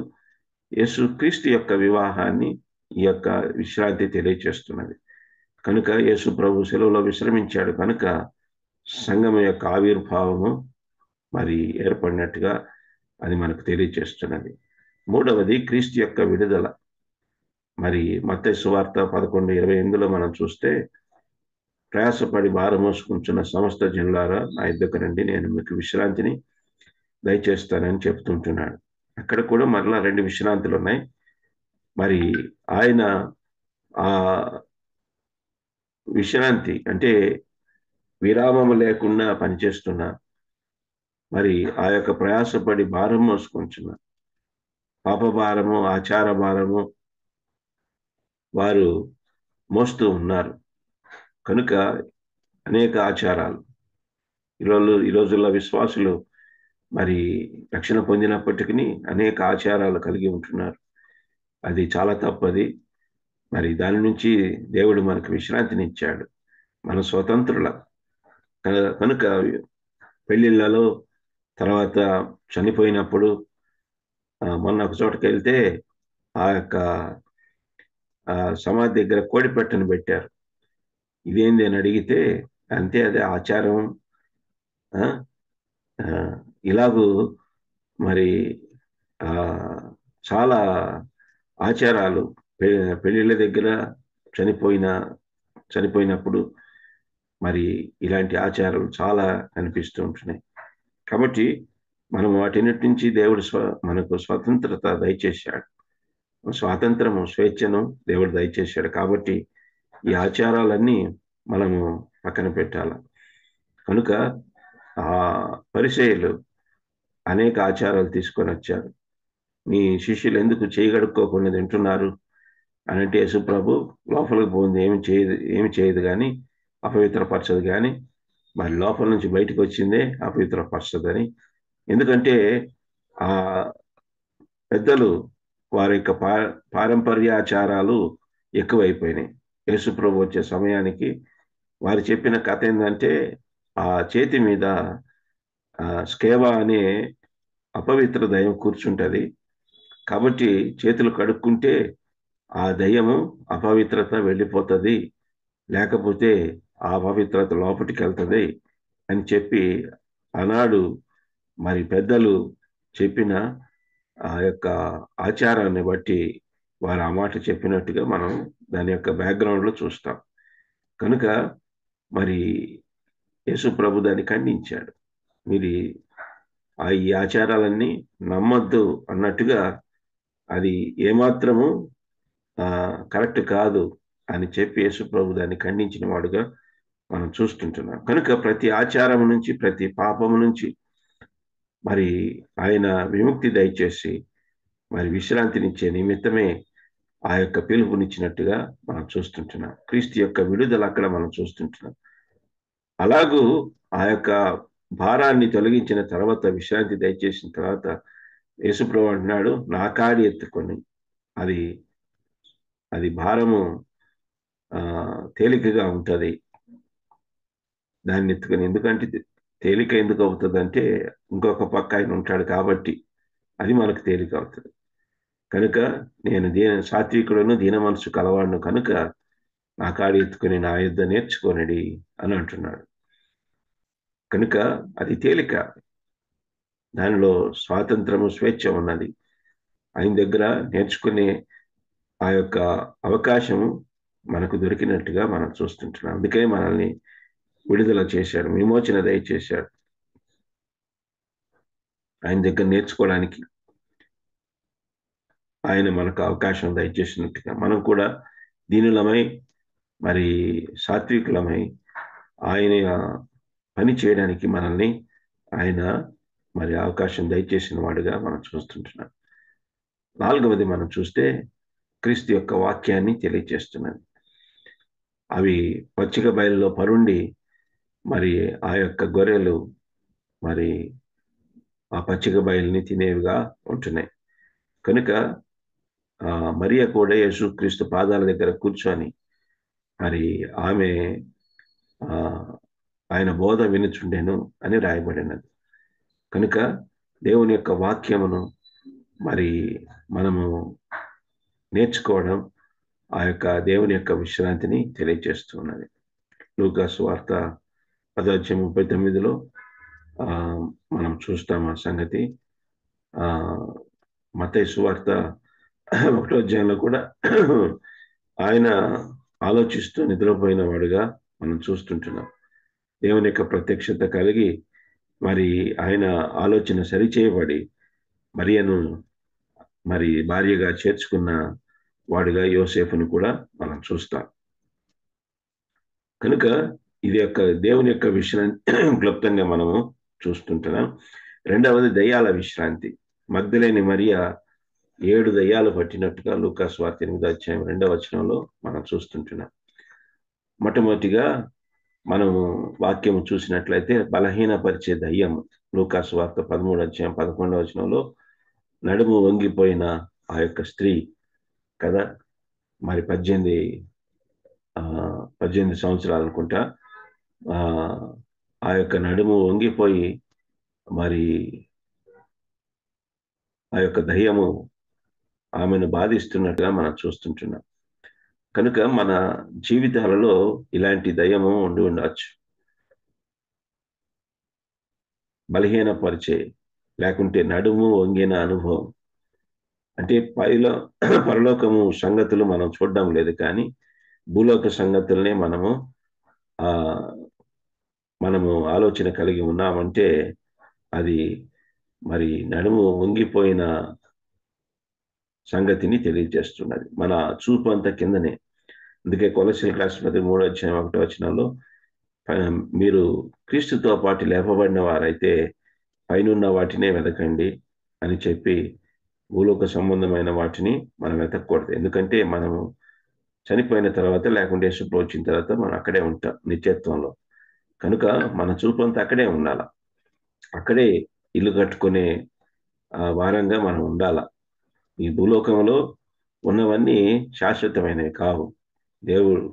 యేసుక్రీస్తు యొక్క వివాహాన్ని ఈ యొక్క విశ్రాంతి తెలియచేస్తున్నది. కనుక యేసు ప్రభు సెలవులో విశ్రమించాడు కనుక సంఘం యొక్క ఆవిర్భావము మరి ఏర్పడినట్టుగా అది మనకు తెలియచేస్తున్నది. మూడవది క్రీస్తు యొక్క విడుదల. మరి మత్తయి సువార్త 11:28లో మనం చూస్తే, ప్రయాసపడి భారం మోసుకుంటున్న సమస్త జనులారా నా యొద్దకు రండి, నేను మీకు విశ్రాంతిని దయచేస్తానని చెప్తుంటున్నాడు. అక్కడ కూడా మరలా 2 విశ్రాంతులు ఉన్నాయి. మరి ఆయన ఆ విశ్రాంతి అంటే విరామము లేకుండా పనిచేస్తున్న, మరి ఆ యొక్క ప్రయాసపడి భారం మోసుకుంటున్న, పాప భారము, ఆచార భారము వారు మోస్తూ ఉన్నారు. కనుక అనేక ఆచారాలు ఈ రోజుల్లో విశ్వాసులు మరి రక్షణ పొందినప్పటికీ అనేక ఆచారాలు కలిగి ఉంటున్నారు. అది చాలా తప్పది. మరి దాని నుంచి దేవుడు మనకు విశ్రాంతిని ఇచ్చాడు, మన స్వతంత్రుల. కనుక పెళ్ళిళ్ళలో తర్వాత చనిపోయినప్పుడు మొన్న ఒక చోటకి వెళ్తే ఆ యొక్క సమాధి దగ్గర కోడిపెట్టను పెట్టారు. ఇదేంది అని అడిగితే అంతే, అదే ఆచారం. ఇలాగూ మరి చాలా ఆచారాలు పెళ్ళిళ్ళ దగ్గర చనిపోయినప్పుడు మరి ఇలాంటి ఆచారాలు చాలా కనిపిస్తూ ఉంటున్నాయి. కాబట్టి మనం వాటిన్నిటి నుంచి దేవుడు మనకు స్వతంత్రత దయచేశాడు. స్వాతంత్రము, స్వేచ్ఛను దేవుడు దయచేశాడు. కాబట్టి ఈ ఆచారాలన్నీ మనము పక్కన పెట్టాలి. కనుక ఆ పరిసయ్యులు అనేక ఆచారాలు తీసుకొని వచ్చారు. మీ శిష్యులు ఎందుకు చేయగడుక్కోకుండా తింటున్నారు అని అంటే, యేసు ప్రభు లోపలికి పోయింది ఏమి చేయదు కానీ అపవిత్రపరచదు, కానీ మరి లోపల నుంచి బయటకు వచ్చిందే అపవిత్రపరచదని. ఎందుకంటే ఆ పెద్దలు వారి యొక్క పారంపర్యాచారాలు ఎక్కువైపోయినాయి. యేసు ప్రభు వచ్చే సమయానికి వారు చెప్పిన కథ ఏంటంటే, ఆ చేతి మీద స్కేవా అనే అపవిత్ర దయ్యం కూర్చుంటుంది. కాబట్టి చేతులు కడుక్కుంటే ఆ దయ్యము అపవిత్రత వెళ్ళిపోతుంది, లేకపోతే ఆ అపవిత్రత లోపలికి వెళ్తుంది అని చెప్పి ఆనాడు మరి పెద్దలు చెప్పిన ఆ యొక్క ఆచారాన్ని బట్టి వారు ఆ మాట చెప్పినట్టుగా మనం దాని యొక్క బ్యాక్గ్రౌండ్లో చూస్తాం. కనుక మరి యేసు ప్రభు దాన్ని ఖండించాడు. మీరు ఈ ఆచారాలన్నీ నమ్మద్దు అన్నట్టుగా, అది ఏమాత్రము కరెక్ట్ కాదు అని చెప్పి యేసు ప్రభు దాన్ని ఖండించిన వాడుగా మనం చూస్తుంటున్నాం. కనుక ప్రతి ఆచారం నుంచి, ప్రతి పాపము నుంచి మరి ఆయన విముక్తి దయచేసి మరి విశ్రాంతినిచ్చే నిమిత్తమే ఆ యొక్క పిలుపునిచ్చినట్టుగా మనం చూస్తుంటున్నాం. క్రీస్తు యొక్క విడుదల అక్కడ మనం చూస్తుంటున్నాం. అలాగూ ఆ యొక్క భారాన్ని తొలగించిన తర్వాత, విశ్రాంతి దయచేసిన తర్వాత యేసుప్రభువు అంటున్నాడు, నా కాడి ఎత్తుకొని, అది భారము తేలికగా ఉంటుంది దాన్ని ఎత్తుకొని. ఎందుకంటే తేలిక ఎందుకు అవుతుంది అంటే ఇంకొక పక్క ఆయన ఉంటాడు కాబట్టి అది మనకు తేలిక అవుతుంది. కనుక నేను సాత్వికుడును దీన మనసు కలవాడును కనుక నా కాడి ఎత్తుకొని నా యుద్ధ నేర్చుకోనడి అని అంటున్నాడు. కనుక అది తేలిక, దానిలో స్వాతంత్రము, స్వేచ్ఛ ఉన్నది. ఆయన దగ్గర నేర్చుకునే ఆ యొక్క అవకాశం మనకు దొరికినట్టుగా మనం చూస్తుంటున్నాం. అందుకే మనల్ని విడుదల చేశాడు, విమోచన దయచేశాడు. ఆయన దగ్గర నేర్చుకోవడానికి ఆయన మనకు అవకాశం దయచేసినట్టుగా మనం కూడా దీనులమై మరి సాత్వికులమై ఆయన పని చేయడానికి మనల్ని ఆయన మరి అవకాశం దయచేసిన వాడుగా మనం చూస్తుంటున్నాం. 4వది మనం చూస్తే క్రీస్తు యొక్క వాక్యాన్ని తెలియజేస్తున్నది. అవి పచ్చిక బయలులో పరుండి మరి ఆ యొక్క గొర్రెలు మరి ఆ పచ్చిక బయలుని తినేవిగా ఉంటున్నాయి. కనుక మరియ కూడా యేసుక్రీస్తు పాదాల దగ్గర కూర్చొని మరి ఆమె ఆయన బోధ వినుచుండెను అని రాయబడినది. కనుక దేవుని యొక్క వాక్యమును మరి మనము నేర్చుకోవడం ఆ యొక్క దేవుని యొక్క విశ్రాంతిని తెలియజేస్తున్నది. లూకా సువార్త 10:39 మనం చూస్తాం ఆ సంగతి. మత్తయి సువార్త 1 కూడా ఆయన ఆలోచిస్తూ నిద్రపోయిన వాడుగా మనం చూస్తుంటున్నాం. దేవుని యొక్క ప్రత్యక్షత కలిగి మరి ఆయన ఆలోచన సరిచేయబడి మరియను మరి భార్యగా చేర్చుకున్న వాడుగా యోసేపును కూడా మనం చూస్తాం. కనుక ఇది యొక్క దేవుని యొక్క విశ్రాంతి క్లుప్తంగా మనము చూస్తుంటున్నాం. 2వది దయ్యాల విశ్రాంతి. మగ్దలేని మరియ 7 దయ్యాలు పట్టినట్టుగా లూకా సువార్త 8:2 మనం చూస్తుంటున్నాం. మొట్టమొదటిగా మనము వాక్యము చూసినట్లయితే బలహీనపరిచే దయ్యము లూకా సువార్త 13:11 నడుము వంగిపోయిన ఆ యొక్క స్త్రీ కదా, మరి 18 సంవత్సరాలు అనుకుంటా, ఆ యొక్క నడుము వంగిపోయి మరి ఆ యొక్క దయ్యము ఆమెను బాధిస్తున్నట్టుగా మనం చూస్తుంటున్నాం. కనుక మన జీవితాలలో ఇలాంటి దయ్యము ఉండి ఉండవచ్చు. బలహీనపరిచే లేకుంటే నడుము వంగిన అనుభవం అంటే పరలోకము సంగతులు మనం చూడడం లేదు, కానీ భూలోక సంగతుల్నే మనము ఆలోచన కలిగి ఉన్నామంటే అది మరి నడుము వంగిపోయిన సంగతిని తెలియజేస్తున్నది. మన చూపు అంతా కిందనే. అందుకే కొలస్సీయులకు రాసిన 3:1 మీరు క్రీస్తుతో పాటు లేపబడిన వారైతే పైనున్న వాటినే వెతకండి అని చెప్పి భూలోక సంబంధమైన వాటిని మనం వెతకూడదు. ఎందుకంటే మనము చనిపోయిన తర్వాత లేకుంటే యేసుప్రభువు వచ్చిన తర్వాత మనం అక్కడే ఉంటాం నిత్యత్వంలో. కనుక మన చూపు అంతా అక్కడే ఉండాల, అక్కడే ఇల్లు కట్టుకునే వారంగా మనం ఉండాల. ఈ భూలోకంలో ఉన్నవన్నీ శాశ్వతమైనవి కావు. దేవుడు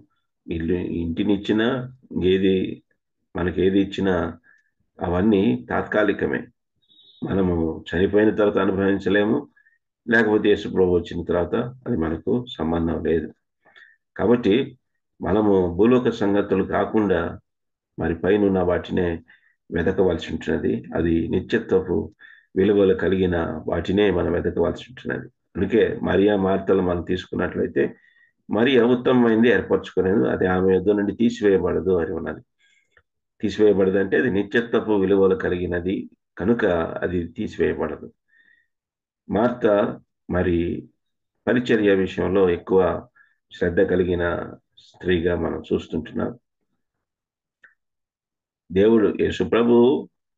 ఇంటిని ఇచ్చినా మనకి ఏది ఇచ్చినా అవన్నీ తాత్కాలికమే. మనము చనిపోయిన తర్వాత అనుభవించలేము, లేకపోతే యేసుప్రభువు వచ్చిన తర్వాత అది మనకు సంబంధం లేదు. కాబట్టి మనము భూలోక సంగతులు కాకుండా మరి పైన వాటినే వెతకవలసి ఉంటున్నది. అది నిత్యత్వపు విలువలు కలిగిన వాటినే మనం వెతకవలసి ఉంటున్నది. అందుకే మరియా మార్తలు మనం తీసుకున్నట్లయితే మరియా ఉత్తమమైంది ఏర్పరచుకునేది, అది ఆమె యొద్ద నుండి తీసివేయబడదు అని ఉన్నది. తీసివేయబడదు అంటే అది నిత్యత్వపు విలువలు కలిగినది కనుక అది తీసివేయబడదు. మార్త మరి పరిచర్య విషయంలో ఎక్కువ శ్రద్ధ కలిగిన స్త్రీగా మనం చూస్తుంటున్నాం. దేవుడు యేసుప్రభు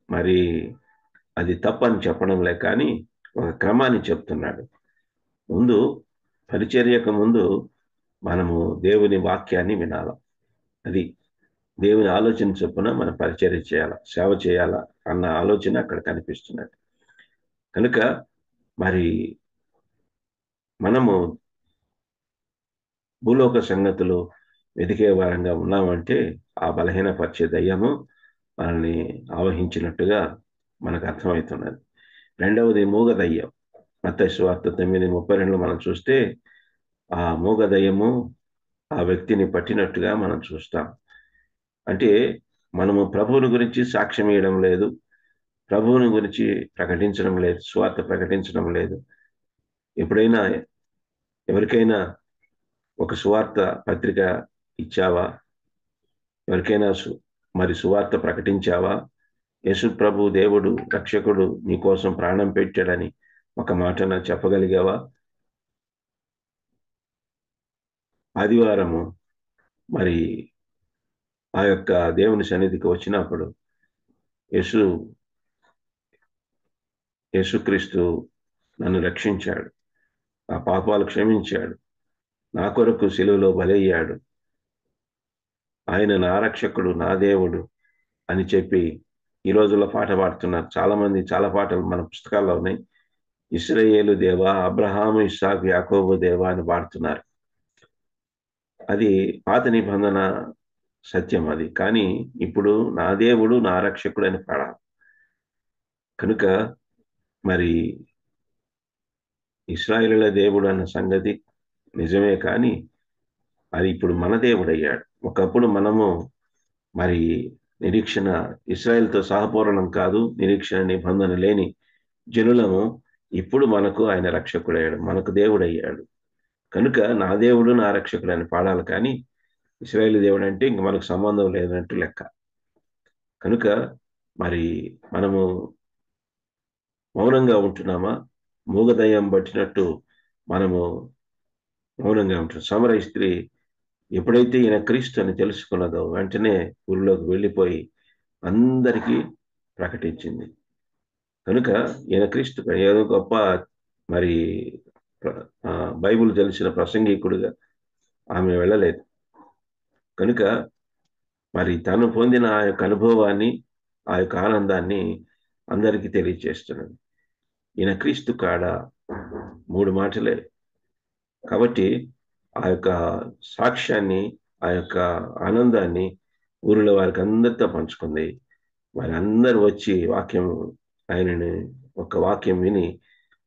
మరి అది తప్పని చెప్పడంలే, కానీ ఒక క్రమాన్ని చెప్తున్నాడు. ముందు పరిచర్యకు ముందు మనము దేవుని వాక్యాన్ని వినాలి. అది దేవుని ఆలోచన చొప్పున మనం పరిచర్య చేయాలా, సేవ చేయాలా అన్న ఆలోచన అక్కడ కనిపిస్తున్నది. కనుక మరి మనము భూలోక సంగతులు వెతికే వారంగా ఉన్నామంటే ఆ బలహీనపరిచే దయ్యము మనల్ని ఆవహించినట్టుగా మనకు అర్థమవుతున్నది. రెండవది మూగ దయ్యం. మత్తయి సువార్త 9:32 మనం చూస్తే ఆ మూగ దయ్యము ఆ వ్యక్తిని పట్టినట్టుగా మనం చూస్తాం. అంటే మనము ప్రభువుని గురించి సాక్ష్యం ఇవ్వడం లేదు, ప్రభువుని గురించి ప్రకటించడం లేదు, సువార్త ప్రకటించడం లేదు. ఎప్పుడైనా ఎవరికైనా ఒక సువార్త పత్రిక ఇచ్చావా? ఎవరికైనా మరి సువార్త ప్రకటించావా? యేసు ప్రభు దేవుడు రక్షకుడు నీ కోసం ప్రాణం పెట్టాడని ఒక మాటన చెప్పగలిగావా? ఆదివారము మరి ఆ యొక్క దేవుని సన్నిధికి వచ్చినప్పుడు యేసుక్రీస్తు నన్ను రక్షించాడు, నా పాపాలు క్షమించాడు, నా కొరకు సిలువలో బలయ్యాడు, ఆయన నా రక్షకుడు, నా దేవుడు అని చెప్పి ఈ రోజుల్లో పాట పాడుతున్నారు చాలా మంది. చాలా పాటలు మన పుస్తకాల్లో ఉన్నాయి. ఇశ్రాయేలు దేవా, అబ్రహాము, ఇస్సాకు, యాకోబు దేవా అని పాడుతున్నారు. అది పాత నిబంధన సత్యం అది. కానీ ఇప్పుడు నా దేవుడు, నా రక్షకుడు అని పాడాలి. కనుక మరి ఇశ్రాయేలుల దేవుడు అన్న సంగతి నిజమే, కానీ అది ఇప్పుడు మన దేవుడు అయ్యాడు. ఒకప్పుడు మనము మరి నిరీక్షణ ఇశ్రాయేలుతో సహపూరణం కాదు, నిరీక్షణ నిబంధన లేని జనులము. ఇప్పుడు మనకు ఆయన రక్షకుడయ్యాడు, మనకు దేవుడు అయ్యాడు. కనుక నా దేవుడు, నా రక్షకుడు అని పాడాలి. కానీ ఇశ్రాయేలు దేవుడు అంటే ఇంక మనకు సంబంధం లేదన్నట్టు లెక్క. కనుక మరి మనము మౌనంగా ఉంటున్నామా? మూగదయ్యం పట్టినట్టు మనము మౌనంగా ఉంటున్నాం. సమరయ స్త్రీ ఎప్పుడైతే ఈయన క్రీస్తు అని తెలుసుకున్నదో వెంటనే ఊరిలోకి వెళ్ళిపోయి అందరికీ ప్రకటించింది. కనుక ఈయన క్రీస్తు ఏదో గొప్ప మరి బైబిల్ తెలిసిన ప్రసంగికుడుగా ఆమె వెళ్ళలేదు. కనుక మరి తను పొందిన ఆ యొక్క అనుభవాన్ని, ఆ యొక్క ఆనందాన్ని అందరికీ తెలియచేస్తున్నది. ఈయన క్రీస్తు కాడ 3 మాటలే. కాబట్టి ఆ యొక్క సాక్ష్యాన్ని, ఆ యొక్క ఆనందాన్ని ఊరిలో వారికి అందరితో పంచుకుంది. వారి అందరూ వచ్చి ఆయనని ఒక వాక్యం విని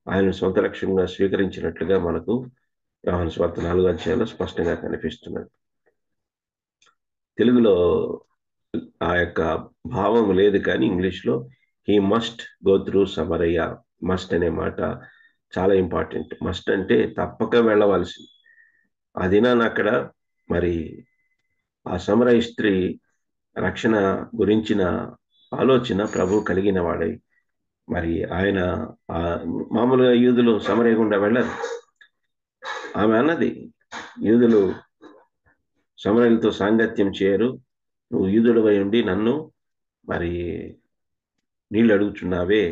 ఆయన సొంత లక్ష్యంగా స్వీకరించినట్లుగా మనకు యోహాను సువార్త 4వ అధ్యాయంలో స్పష్టంగా కనిపిస్తున్నది. తెలుగులో ఆ యొక్క భావం లేదు, కానీ ఇంగ్లీష్లో హీ మస్ట్ గో త్రూ సమరయ. మస్ట్ అనే మాట చాలా ఇంపార్టెంట్. మస్ట్ అంటే తప్పక వెళ్ళవలసింది. ఆ దినాన్ని అక్కడ మరి ఆ సమరయ స్త్రీ రక్షణ గురించిన ఆలోచన ప్రభు కలిగిన వాడై మరి ఆయన మామూలుగా యూదులు సమరయ గుండా వెళ్ళరు. ఆమె అన్నది, యూదులు సమరయులతో సాంగత్యం చేయరు, నువ్వు యూదుడవై ఉండి నన్ను మరి నీళ్ళు అడుగుచున్నావే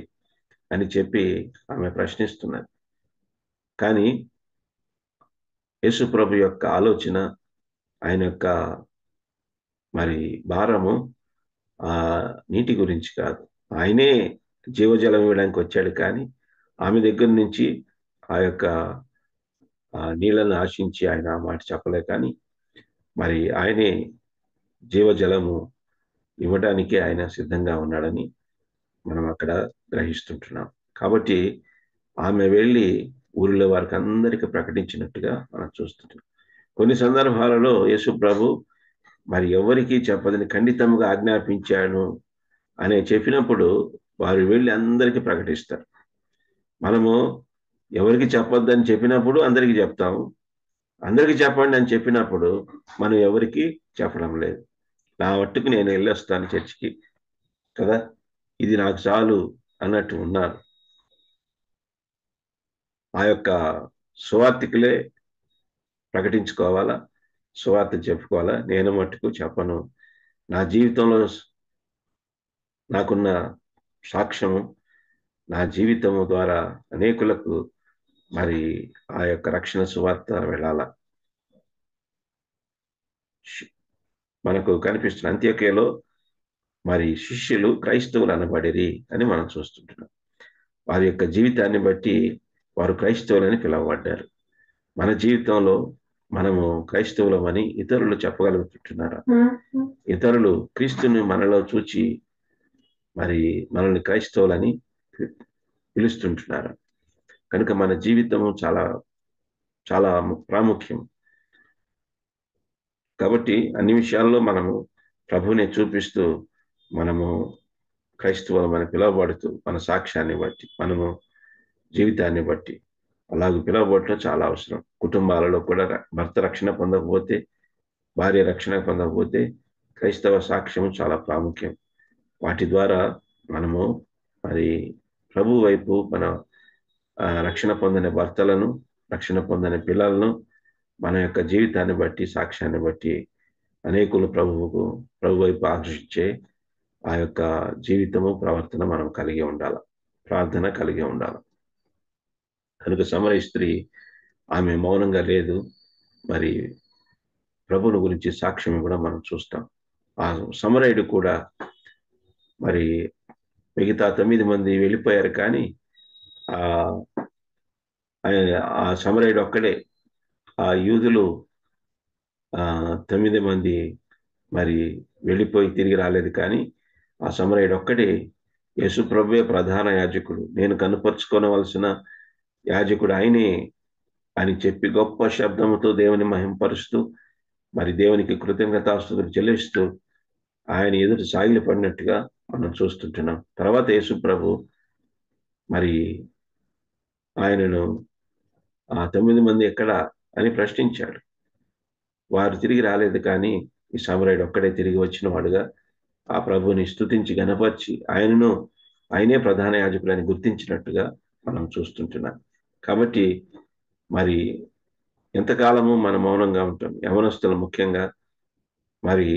అని చెప్పి ఆమె ప్రశ్నిస్తున్నది. కానీ యేసు ప్రభు యొక్క ఆలోచన, ఆయన యొక్క మరి భారము ఆ నీటి గురించి కాదు. ఆయనే జీవజలం ఇవ్వడానికి వచ్చాడు, కానీ ఆమె దగ్గర నుంచి ఆ యొక్క నీళ్ళను ఆశించి ఆయన ఆ మాట చెప్పలే. కానీ మరి ఆయనే జీవజలము ఇవ్వడానికి ఆయన సిద్ధంగా ఉన్నాడని మనం అక్కడ గ్రహిస్తుంటున్నాం. కాబట్టి ఆమె వెళ్ళి ఊరిలో వారికి అందరికీ ప్రకటించినట్టుగా మనం చూస్తుంటాం. కొన్ని సందర్భాలలో యేసు ప్రభు మరి ఎవరికి చెప్పదని ఖండితంగా ఆజ్ఞాపించాను అని చెప్పినప్పుడు వారు వెళ్ళి అందరికీ ప్రకటిస్తారు. మనము ఎవరికి చెప్పొద్దని చెప్పినప్పుడు అందరికీ చెప్తాము, అందరికీ చెప్పండి అని చెప్పినప్పుడు మనం ఎవరికి చెప్పడం లేదు. నా మట్టుకు నేను వెళ్ళొస్తాను చర్చికి కదా, ఇది నాకు చాలు అన్నట్టు ఉన్నారు. ఆ యొక్క సువార్తికులే ప్రకటించుకోవాలా, సువార్త చెప్పుకోవాలా. నేను మట్టుకు చెప్పను. నా జీవితంలో నాకున్న సాక్ష్యము, నా జీవితము ద్వారా అనేకులకు మరి ఆ యొక్క రక్షణ సువార్త వెళ్ళాల. మనకు కనిపిస్తున్న అంత్యోక్యలో మరి శిష్యులు క్రైస్తవులు అనబడిరి అని మనం చూస్తుంటున్నాం. వారి యొక్క జీవితాన్ని బట్టి వారు క్రైస్తవులని పిలువబడ్డారు. మన జీవితంలో మనము క్రైస్తవులమని ఇతరులు చెప్పగలుగుతుంటున్నారా? ఇతరులు క్రీస్తుని మనలో చూచి మరి మనల్ని క్రైస్తవులని పిలుస్తుంటున్నారా? కనుక మన జీవితము చాలా చాలా ప్రాముఖ్యం. కాబట్టి అన్ని విషయాల్లో మనము ప్రభువుని చూపిస్తూ మనము క్రైస్తవులమని పిలువబడుతూ మన సాక్ష్యాన్ని బట్టి మనము జీవితాన్ని బట్టి అలాగే పిలువబడటం చాలా అవసరం. కుటుంబాలలో కూడా భర్త రక్షణ పొందకపోతే, భార్య రక్షణ పొందకపోతే క్రైస్తవ సాక్ష్యం చాలా ప్రాముఖ్యం. వాటి ద్వారా మనము మరి ప్రభు వైపు మన రక్షణ పొందిన భర్తలను, రక్షణ పొందిన పిల్లలను మన యొక్క జీవితాన్ని బట్టి, సాక్ష్యాన్ని బట్టి అనేకులు ప్రభు వైపు ఆకర్షించే ఆ యొక్క జీవితము, ప్రవర్తన మనం కలిగి ఉండాలి, ప్రార్థన కలిగి ఉండాలి. కనుక సమరయ స్త్రీ ఆమె మౌనంగా లేదు. మరి ప్రభువుని గురించి సాక్ష్యం కూడా మనం చూస్తాం. ఆ సమరయుడు కూడా మరి మిగతా 9 మంది వెళ్ళిపోయారు, కానీ ఆ సమరయుడు ఒక్కడే, ఆ యూదులు 9 మంది మరి వెళ్ళిపోయి తిరిగి రాలేదు, కానీ ఆ సమరయుడు ఒక్కడే యేసు ప్రభువే ప్రధాన యాజకుడు, నేను కనుపరుచుకోవలసిన యాజకుడు ఆయనే అని చెప్పి గొప్ప శబ్దముతో దేవుని మహింపరుస్తూ మరి దేవునికి కృతజ్ఞతాస్తుతులు చెల్లిస్తూ ఆయన ఎదుట సాగిలి పడినట్టుగా మనం చూస్తుంటున్నాం. తర్వాత యేసు ప్రభు మరి ఆయనను ఆ 9 మంది ఎక్కడ అని ప్రశ్నించాడు. వారు తిరిగి రాలేదు, కానీ ఈ సమరయుడు ఒక్కడే తిరిగి వచ్చిన వాడుగా ఆ ప్రభుని స్తుతించి గణపరిచి ఆయనే ప్రధాన యాజకులని గుర్తించినట్టుగా మనం చూస్తుంటున్నాం. కాబట్టి మరి ఎంతకాలము మనం మౌనంగా ఉంటాం? యవనస్తులు ముఖ్యంగా మరి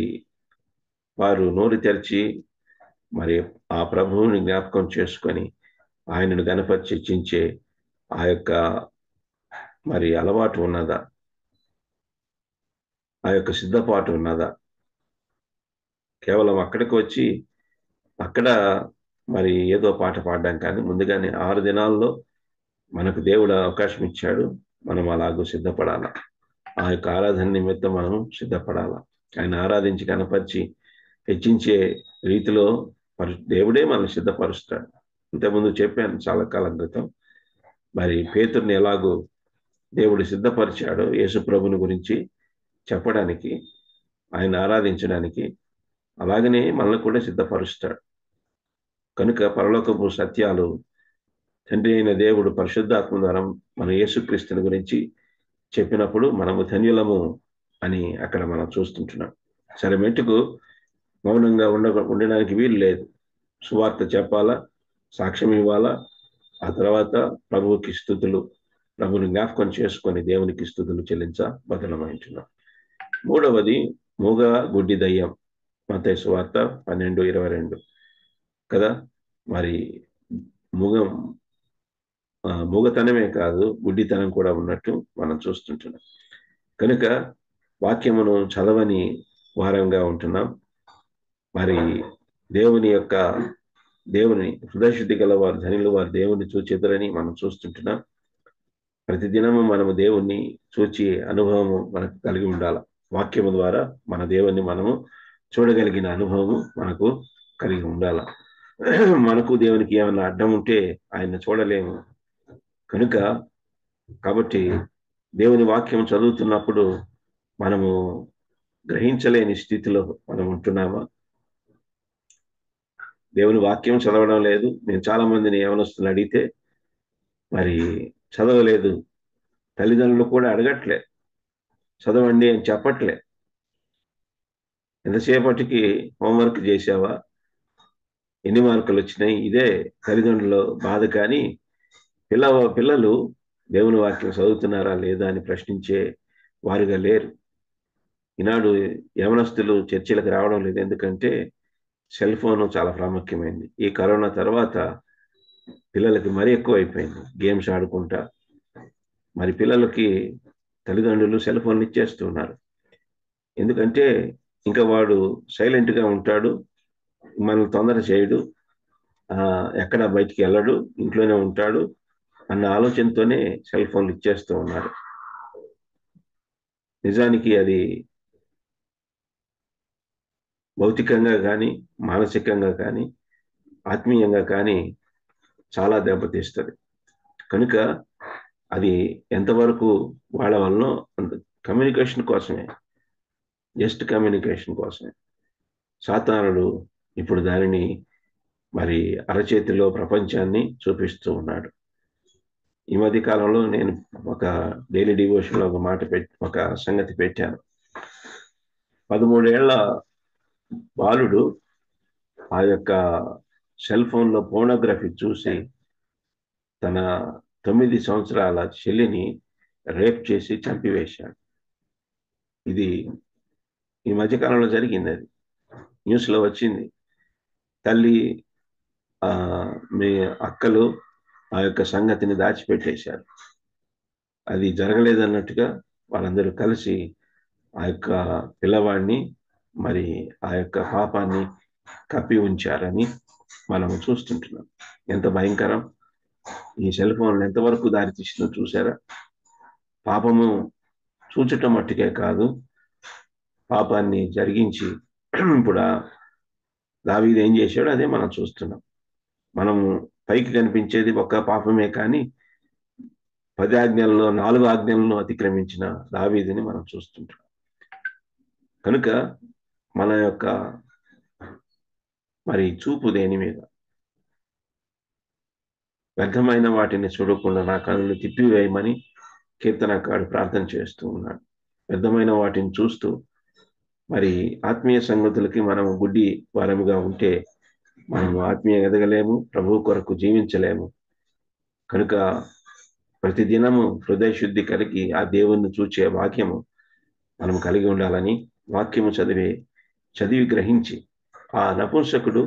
వారు నోరు తెరిచి మరి ఆ ప్రభువుని జ్ఞాపకం చేసుకొని ఆయనను గణపరిచి చించే ఆ యొక్క మరి అలవాటు ఉన్నదా? ఆ యొక్క సిద్ధపాటు ఉన్నదా? కేవలం అక్కడికి వచ్చి అక్కడ మరి ఏదో పాట పాడడం కానీ, ముందుగానే 6 దినాల్లో మనకు దేవుడు అవకాశం ఇచ్చాడు, మనం అలాగూ సిద్ధపడాల. ఆ యొక్క ఆరాధన నిమిత్తం మనం సిద్ధపడాల. ఆయన ఆరాధించి కనపరిచి హెచ్చించే రీతిలో దేవుడే మనం సిద్ధపరుస్తాడు. ఇంతకుముందు చెప్పాను చాలా కాలం క్రితం, మరి పేతుర్ని ఎలాగో దేవుడు సిద్ధపరిచాడో యేసు ప్రభుని గురించి చెప్పడానికి, ఆయన ఆరాధించడానికి, అలాగనే మనల్ని కూడా సిద్ధపరుస్తాడు. కనుక పరలోకపు సత్యాలు తండ్రి అయిన దేవుడు పరిశుద్ధాత్మ ద్వారా మన యేసుక్రీస్తుని గురించి చెప్పినప్పుడు మనము ధన్యులము అని అక్కడ మనం చూస్తుంటున్నాం. సరే, మెట్టుకు మౌనంగా ఉండడానికి వీలు లేదు. సువార్త చెప్పాలా, సాక్ష్యం ఇవ్వాలా, ఆ తర్వాత ప్రభువుకి స్థుతులు, ప్రభుని జ్ఞాపకం చేసుకొని దేవునికి స్థుతులు బదలమైంటున్నాం. 3వది మూగ గుడ్డి దయ్యం, మత్తయి సువార్త 12:22 కదా. మరి మూగతనమే కాదు, గుడ్డితనం కూడా ఉన్నట్టు మనం చూస్తుంటున్నాం. కనుక వాక్యమును చదవని వారంగా ఉంటున్నాం. మరి దేవుని హృదయశుద్ధి గల వారు ధనిలు, వారు దేవుని చూచెదరని మనం చూస్తుంటున్నాం. ప్రతిదినము మనము దేవుణ్ణి చూచి అనుభవము మనకు కలిగి ఉండాలి. వాక్యము ద్వారా మన దేవుణ్ణి మనము చూడగలిగిన అనుభవము మనకు కలిగి ఉండాల. మనకు దేవునికి ఏమైనా అడ్డం ఉంటే ఆయన చూడలేము. కాబట్టి దేవుని వాక్యం చదువుతున్నప్పుడు మనము గ్రహించలేని స్థితిలో మనం ఉంటున్నామా? దేవుని వాక్యం చదవడం లేదు. నేను చాలా మందిని యవనస్తులు అడిగితే మరి చదవలేదు, తల్లిదండ్రులు కూడా అడగట్లే, చదవండి అని చెప్పట్లే. ఎంతసేపటికి హోంవర్క్ చేసావా, ఎన్ని మార్కులు వచ్చినాయి, ఇదే తల్లిదండ్రుల బాధ. కానీ పిల్లలు దేవుని వాక్యం చదువుతున్నారా లేదా అని ప్రశ్నించే వారుగా లేరు. ఈనాడు యవనస్తులు చర్చిలకు రావడం లేదు, ఎందుకంటే సెల్ ఫోన్ చాలా ప్రాముఖ్యమైంది. ఈ కరోనా తర్వాత పిల్లలకి మరీ ఎక్కువ అయిపోయింది. గేమ్స్ ఆడుకుంటా మరి పిల్లలకి తల్లిదండ్రులు సెల్ ఫోన్లు ఇచ్చేస్తూ ఉన్నారు. ఎందుకంటే ఇంకా వాడు సైలెంట్గా ఉంటాడు, మనల్ని తొందర చేయడు, ఎక్కడ బయటికి వెళ్ళడు, ఇంట్లోనే ఉంటాడు అన్న ఆలోచనతోనే సెల్ ఫోన్లు ఇచ్చేస్తూ ఉన్నారు. నిజానికి అది భౌతికంగా కానీ, మానసికంగా కానీ, ఆత్మీయంగా కానీ చాలా దెబ్బతీస్తుంది. కనుక అది ఎంతవరకు వాళ్ళ వల్ల కమ్యూనికేషన్ కోసమే, జస్ట్ కమ్యూనికేషన్ కోసమే సాతానుడు ఇప్పుడు దానిని మరి అరచేతిలో ప్రపంచాన్ని చూపిస్తూ ఉన్నాడు. ఈ మధ్య కాలంలో నేను ఒక డైలీ డివోషన్లో ఒక సంగతి పెట్టాను. 13 ఏళ్ల బాలుడు ఆ యొక్క సెల్ ఫోన్లో పోర్నోగ్రఫీ చూసి తన 9 సంవత్సరాల చెల్లిని రేప్ చేసి చంపివేశాడు. ఇది ఈ మధ్యకాలంలో జరిగింది. అది న్యూస్లో వచ్చింది. తల్లి, మీ అక్కలు ఆ యొక్క సంగతిని దాచిపెట్టేశారు. అది జరగలేదన్నట్టుగా వాళ్ళందరూ కలిసి ఆ యొక్క పిల్లవాడిని మరి ఆ యొక్క పాపాన్ని కప్పి ఉంచారని మనం చూస్తుంటున్నాం. ఎంత భయంకరం! ఈ సెల్ ఫోన్లు ఎంతవరకు దారి తీసిందో చూసారా? పాపము చూచటం మట్టుకే కాదు, పాపాన్ని జరిగించి ఇప్పుడు దావీదు ఏం చేశాడో అదే మనం చూస్తున్నాం. మనము పైకి కనిపించేది ఒక పాపమే, కానీ 10 ఆజ్ఞల్లో 4 ఆజ్ఞలను అతిక్రమించిన దావీదుని మనం చూస్తుంటాం. కనుక మన యొక్క మరి చూపు దేని మీద? వ్యర్థమైన వాటిని చూడకుండా నా కన్నులు తిప్పివేయమని కీర్తనకారుడు ప్రార్థన చేస్తూ ఉన్నాడు. వ్యర్థమైన వాటిని చూస్తూ మరి ఆత్మీయ సంగతులకి మనం గుడ్డి వారముగా ఉంటే మనము ఆత్మీయ ఎదగలేము, ప్రభు కొరకు జీవించలేము. కనుక ప్రతిదినము హృదయ శుద్ధి కలిగి ఆ దేవుణ్ణి చూచే వాక్యము మనం కలిగి ఉండాలని వాక్యము చదివి గ్రహించి, ఆ నపుంసకుడు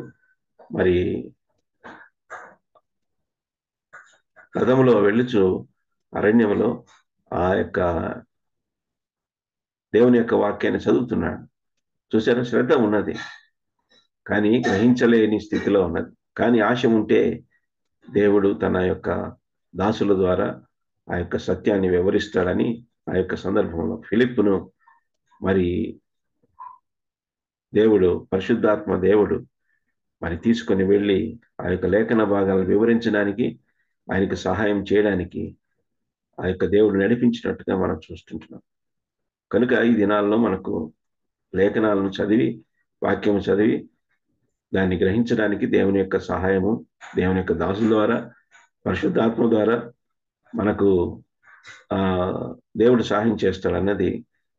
మరి రథములో వెళ్ళుచు అరణ్యములో ఆ యొక్క దేవుని యొక్క వాక్యాన్ని చదువుతున్నాడు. చూసారా? శ్రద్ధ ఉన్నది, కానీ గ్రహించలేని స్థితిలో ఉన్నది. కానీ ఆశ ఉంటే దేవుడు తన యొక్క దాసుల ద్వారా ఆ యొక్క సత్యాన్ని వివరిస్తాడని ఆ యొక్క సందర్భంలో ఫిలిప్పును మరి దేవుడు, పరిశుద్ధాత్మ దేవుడు మరి తీసుకొని వెళ్ళి ఆ యొక్క లేఖన భాగాలను వివరించడానికి, ఆయనకు సహాయం చేయడానికి ఆ యొక్క దేవుడు నడిపించినట్టుగా మనం చూస్తుంటున్నాం. కనుక ఈ దినాల్లో మనకు లేఖనాలను చదివి, వాక్యము చదివి దాన్ని గ్రహించడానికి దేవుని యొక్క సహాయము, దేవుని యొక్క దాసుల ద్వారా, పరిశుద్ధాత్మ ద్వారా మనకు దేవుడు సహాయం చేస్తాడన్నది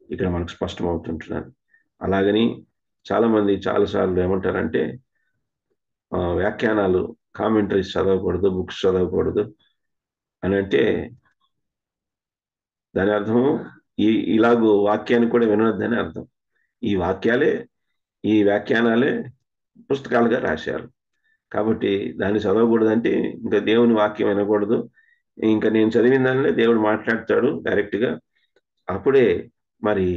ఇక్కడ మనకు స్పష్టమవుతుంటున్నది. అలాగని చాలామంది చాలాసార్లు ఏమంటారంటే వ్యాఖ్యానాలు, కామెంటరీస్ చదవకూడదు, బుక్స్ చదవకూడదు అని అంటే దాని అర్థం ఇలాగూ వాక్యాన్ని కూడా వినొద్దని అర్థం. ఈ వ్యాఖ్యానాలే పుస్తకాలుగా రాశారు కాబట్టి దాన్ని చదవకూడదంటే ఇంకా దేవుని వాక్యం వినకూడదు, ఇంకా నేను చదివిన దానిలో దేవుడు మాట్లాడతాడు డైరెక్ట్గా, అప్పుడే మరి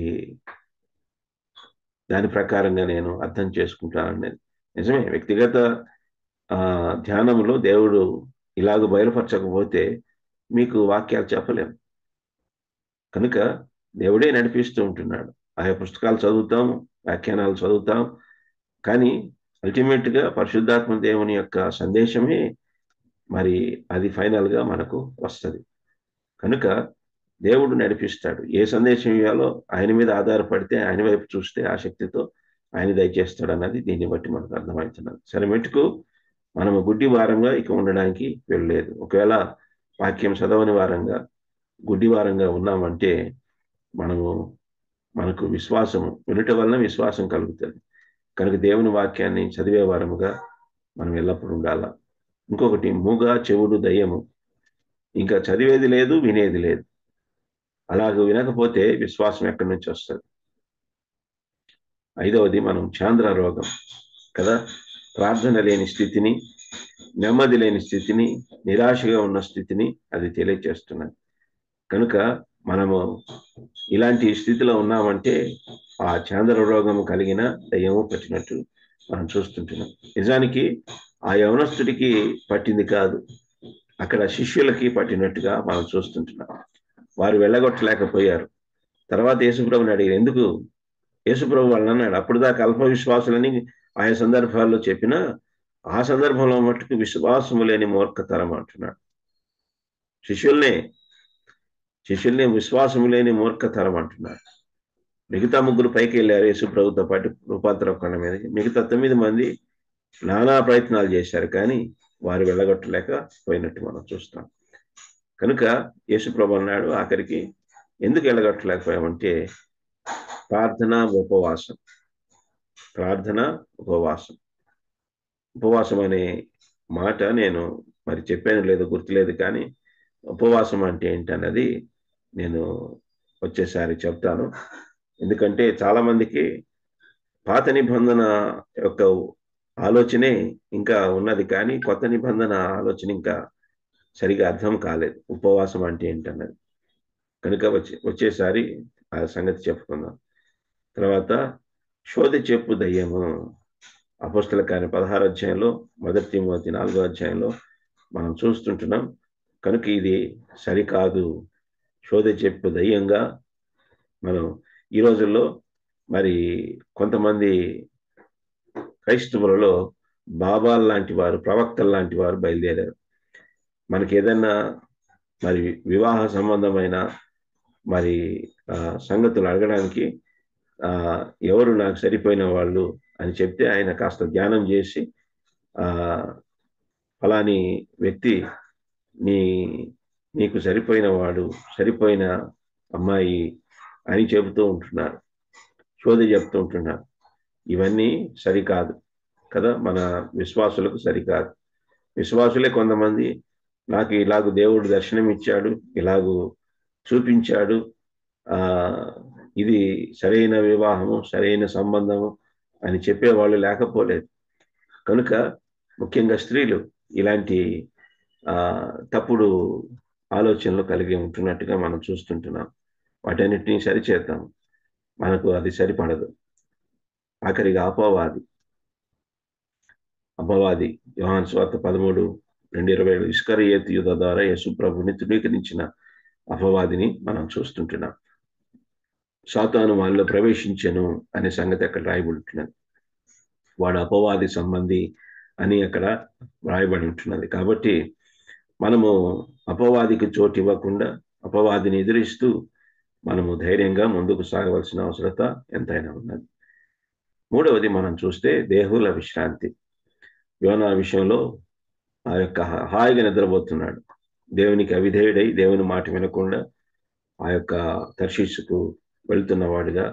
దాని ప్రకారంగా నేను అర్థం చేసుకుంటాననేది నిజమే. వ్యక్తిగత ధ్యానంలో దేవుడు ఇలాగ బయలుపరచకపోతే మీకు వాక్యాలు చెప్పలేము. కనుక దేవుడే నడిపిస్తూ ఉంటున్నాడు. ఆయా పుస్తకాలు చదువుతాం, వ్యాఖ్యానాలు చదువుతాం, కానీ అల్టిమేట్గా పరిశుద్ధాత్మ దేవుని యొక్క సందేశమే మరి అది ఫైనల్గా మనకు వస్తుంది. కనుక దేవుడు నడిపిస్తాడు. ఏ సందేశం ఇవ్వాలో ఆయన మీద ఆధారపడితే, ఆయన వైపు చూస్తే ఆసక్తితో ఆయన దయచేస్తాడు అన్నది దీన్ని బట్టి మనకు అర్థమవుతున్నది. సరే, మెట్టుకు మనము గుడ్డి వారంగా ఇక ఉండడానికి వెళ్ళలేదు. ఒకవేళ వాక్యం చదవని వారంగా, గుడ్డి వారంగా ఉన్నామంటే మనకు విశ్వాసము వినుట వలన విశ్వాసం కలుగుతుంది. కనుక దేవుని వాక్యాన్ని చదివే వారముగా మనం ఎల్లప్పుడూ ఉండాల. ఇంకొకటి, మూగ చెవుడు దయ్యము. ఇంకా చదివేది లేదు, వినేది లేదు. అలాగ వినకపోతే విశ్వాసం ఎక్కడి నుంచి వస్తుంది? 5వది, మనం చాంద్ర రోగం కదా, ప్రార్థన లేని స్థితిని, నెమ్మది లేని స్థితిని, నిరాశగా ఉన్న స్థితిని అది తెలియచేస్తున్నది. కనుక మనము ఇలాంటి స్థితిలో ఉన్నామంటే ఆ చాంద్ర రోగము కలిగిన దయ్యము పట్టినట్టు మనం చూస్తుంటున్నాం. నిజానికి ఆ యవనస్తుడికి పట్టింది కాదు, అక్కడ శిష్యులకి పట్టినట్టుగా మనం చూస్తుంటున్నాం. వారు వెళ్ళగొట్టలేకపోయారు. తర్వాత యేసుప్రభుని అడిగారు, ఎందుకు? యేసుప్రభు వాళ్ళని అన్నాడు, అప్పుడు దాకా అల్ప విశ్వాసులని ఆయా సందర్భాల్లో చెప్పినా ఆ సందర్భంలో మట్టుకు విశ్వాసము లేని మూర్ఖతరం అంటున్నాడు. శిష్యుల్నే విశ్వాసము లేని మూర్ఖతరం అంటున్నాడు. మిగతా ముగ్గురు పైకి వెళ్ళారు యేసుప్రభుతో పాటు రూపాంతర కొండ మీద. మిగతా 9 మంది నానా ప్రయత్నాలు చేశారు, కానీ వారు వెళ్ళగొట్టలేకపోయినట్టు మనం చూస్తాం. కనుక యేసుప్రభు అన్నాడు ఆఖరికి, ఎందుకు వెళ్ళగొట్టలేకపోయామంటే ప్రార్థన ఉపవాసం. ఉపవాసం అనే మాట నేను మరి చెప్పాను లేదో గుర్తులేదు, కానీ ఉపవాసం అంటే ఏంటన్నది నేను వచ్చేసారి చెప్తాను. ఎందుకంటే చాలా మందికి పాత నిబంధన యొక్క ఆలోచనే ఇంకా ఉన్నది, కానీ కొత్త నిబంధన ఆలోచన ఇంకా సరిగా అర్థం కాలేదు ఉపవాసం అంటే ఏంటన్నది. కనుక వచ్చేసారి ఆ సంగతి చెప్పుకుందాం. తర్వాత శోధి చెప్పు దయ్యము, అపోస్తల కార్యం 16వ అధ్యాయంలో, 1 తిమోతి 4వ అధ్యాయంలో మనం చూస్తుంటున్నాం. కనుక ఇది సరికాదు. శోధి చెప్పు దయ్యంగా మనం ఈ రోజుల్లో మరి కొంతమంది క్రైస్తవులలో బాబాల్ లాంటి వారు, ప్రవక్తలు లాంటి వారు బయలుదేరారు. మనకి ఏదైనా మరి వివాహ సంబంధమైన మరి సంగతులు అడగడానికి ఎవరు నాకు సరిపోయిన వాళ్ళు అని చెప్తే ఆయన కాస్త ధ్యానం చేసి ఫలాని వ్యక్తి నీకు సరిపోయిన వాడు, సరిపోయిన అమ్మాయి అని చెబుతూ ఉంటున్నారు, శోధ చెప్తూ ఉంటున్నారు. ఇవన్నీ సరికాదు కదా, మన విశ్వాసులకు సరికాదు. విశ్వాసులే కొంతమంది నాకు ఇలాగూ దేవుడు దర్శనం ఇచ్చాడు, ఇలాగూ చూపించాడు, ఇది సరైన వివాహము, సరైన సంబంధము అని చెప్పేవాళ్ళు లేకపోలేదు. కనుక ముఖ్యంగా స్త్రీలు ఇలాంటి తప్పుడు ఆలోచనలు కలిగి ఉంటున్నట్టుగా మనం చూస్తుంటున్నాం. వాటన్నిటినీ సరిచేద్దాం, మనకు అది సరిపడదు. ఆఖరిగా అపవాది యోహాను సువార్త 13:2-20 ఇస్కరియోతు యూదా ద్వారా యేసు ప్రభుని తృణీకరించిన అపవాదిని మనం చూస్తుంటున్నాం. సాతాను వాళ్ళలో ప్రవేశించెను అనే సంగతి అక్కడ రాయబడి ఉంటున్నది. వాడు అపవాది సంబంధి అని అక్కడ రాయబడి ఉంటున్నది. కాబట్టి మనము అపవాదికి చోటు ఇవ్వకుండా అపవాదిని ఎదిరిస్తూ మనము ధైర్యంగా ముందుకు సాగవలసిన అవసరత ఎంతైనా ఉన్నది. మూడవది మనం చూస్తే దేహుల విశ్రాంతి. యోనా విషయంలో ఆ యొక్క హాయిగా నిద్రపోతున్నాడు. దేవునికి అవిధేయుడై దేవుని మాట వినకుండా ఆ యొక్క తర్షీషుకు వెళ్తున్నవాడుగా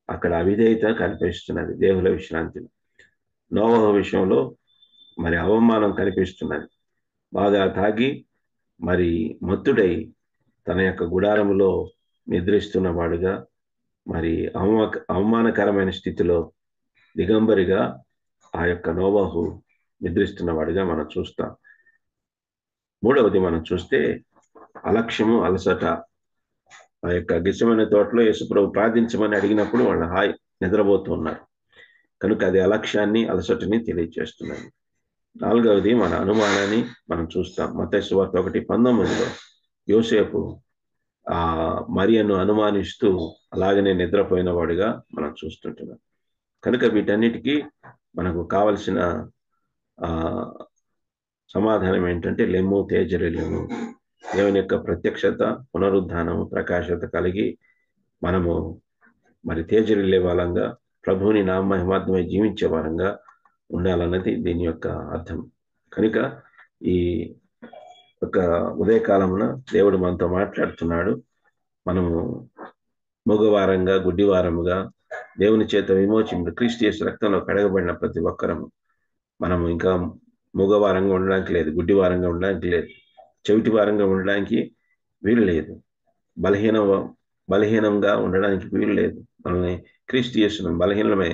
అక్కడ అవిధేయత కనిపిస్తున్నది దేవుల విశ్రాంతిలో. నోవహు విషయంలో మరి అవమానం కనిపిస్తున్నది. బాగా తాగి మరి మత్తుడై తన యొక్క గుడారములో నిద్రిస్తున్నవాడుగా, మరి అవమానకరమైన స్థితిలో దిగంబరిగా ఆ యొక్క నోవహు నిద్రిస్తున్నవాడుగా మనం చూస్తాం. మూడవది మనం చూస్తే అలక్ష్యము, అలసట. ఆ యొక్క గిచ్చమైన తోటలో యేసుప్రభు ప్రార్థించమని అడిగినప్పుడు వాళ్ళు హాయి నిద్రపోతూ ఉన్నారు. కనుక అది అలక్ష్యాన్ని, అలసటని తెలియజేస్తున్నది. నాలుగవది మన అనుమానాన్ని మనం చూస్తాం. మత్తయి సువార్త 1:19 యోసేపు మరియను అనుమానిస్తూ అలాగనే నిద్రపోయిన వాడిగా మనం చూస్తుంటున్నాం. కనుక వీటన్నిటికీ మనకు కావలసిన సమాధానం ఏంటంటే లెమ్ము తేజరిల్లుము. దేవుని యొక్క ప్రత్యక్షత, పునరుద్ధానము, ప్రకాశత కలిగి మనము మరి తేజరిల్లే వాళ్ళంగా, ప్రభువుని నామహిమార్థమై జీవించే వారంగా ఉండాలన్నది దీని యొక్క అర్థం. కనుక ఈ యొక్క ఉదయకాలమున దేవుడు మనతో మాట్లాడుతున్నాడు. మనము మగవారంగా, గుడ్డివారముగా, దేవుని చేత విమోచన క్రీస్తు యేసు రక్తంలో కడగబడిన ప్రతి ఒక్కరము మనము ఇంకా మూగవారంగా ఉండడానికి లేదు, గుడ్డివారంగా ఉండడానికి లేదు, చెవిటి వారంగా ఉండడానికి వీలు లేదు, బలహీనంగా ఉండడానికి వీలు లేదు. మనల్ని క్రీస్తు యేసును బలహీనమే.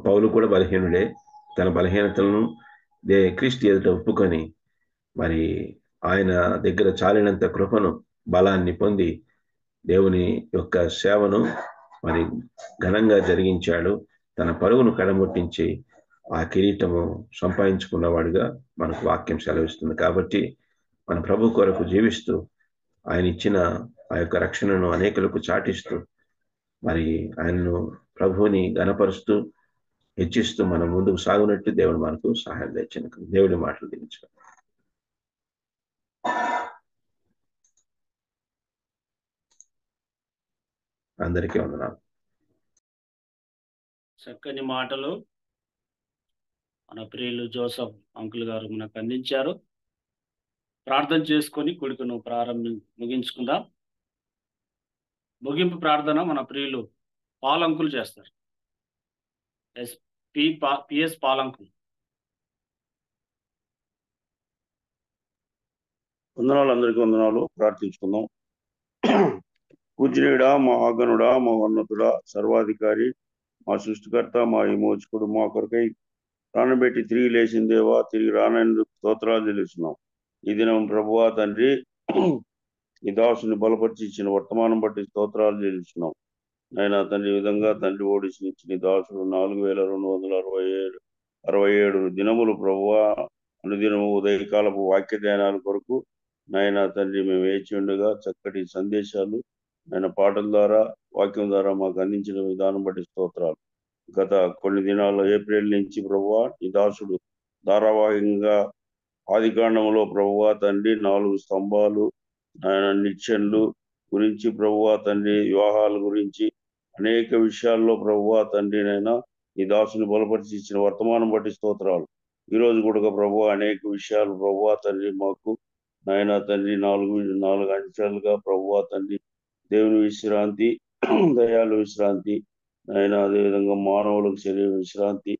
పౌలు కూడా బలహీనుడే. తన బలహీనతలను క్రీస్తు ఎదుట ఒప్పుకొని మరి ఆయన దగ్గర చాలినంత కృపను బలాన్ని పొంది దేవుని యొక్క సేవను మరి ఘనంగా జరిగించాడు. తన పరుగును కడముట్టించి ఆ కిరీటము సంపాదించుకున్నవాడిగా మనకు వాక్యం సెలవిస్తుంది. కాబట్టి మన ప్రభు కొరకు జీవిస్తూ ఆయన ఇచ్చిన ఆ యొక్క రక్షణను అనేకులకు చాటిస్తూ మరి ఆయనను ప్రభువుని ఘనపరుస్తూ హెచ్చిస్తూ మనం ముందుకు సాగునట్టు దేవుడు మనకు సహాయం తెచ్చిన దేవుడి మాటలు దించారు. అందరికీ వందనాలు. చక్కని మాటలు మన ప్రియులు జోసఫ్ అంకుల్ గారు మనకు అందించారు. ప్రార్థన చేసుకొని కొడుకును ముగించుకుందాం. ముగింపు ప్రార్థన మన ప్రియులు పాల్ అంకుల్ చేస్తారు. P S Paul uncle. వందనాలు, అందరికీ వందనాలు. ప్రార్థించుకుందాం. పూజనీయుడా, మా ఆగనుడా, మా ఉన్నతుడా, సర్వాధికారి, మా సృష్టికర్త, మా విమోచకుడు, మా కొరకై ప్రాణం పెట్టి తిరిగి లేచిన దేవా, తిరిగి రానందుకు స్తోత్రాలు చెల్లిస్తున్నాం. ఈ దినం ప్రభువా తండ్రి, ఈ దాసుని బలపరిచి ఇచ్చిన వర్తమానం బట్టి స్తోత్రాలు చెల్లిస్తున్నాం. ఆయన తండ్రి ఈ విధంగా తండ్రి ఓడిసి ఇచ్చిన దాసుడు 4267 దినములు ప్రభువా అనుదినము ఉదయకాలపు వాక్య ధ్యానాల కొరకు నాయన తండ్రి మేము వేచి ఉండగా చక్కటి సందేశాలు ఆయన పాటల ద్వారా వాక్యం ద్వారా మాకు అందించిన విధానం బట్టి స్తోత్రాలు. గత కొన్ని దినాల్లో ఏప్రిల్ నుంచి ప్రభువా ఈ దాసుడు ధారావాహికంగా ఆదికాండంలో ప్రభువా తండ్రి 4 స్తంభాలు, ఆయన నిచ్చెనలు గురించి ప్రభువా తండ్రి వివాహాల గురించి అనేక విషయాల్లో ప్రభువా తండ్రి నైనా ఈ దాసుని బలపరిచి ఇచ్చిన వర్తమానం బట్టి స్తోత్రాలు. ఈ రోజు కూడా ప్రభువా అనేక విషయాలు ప్రభువా తండ్రి మాకు నాయన తండ్రి 4 అంశాలుగా ప్రభువా తండ్రి దేవుని విశ్రాంతి, దయాలు విశ్రాంతి, ఆయన అదేవిధంగా మానవులకు శరీర విశ్రాంతి,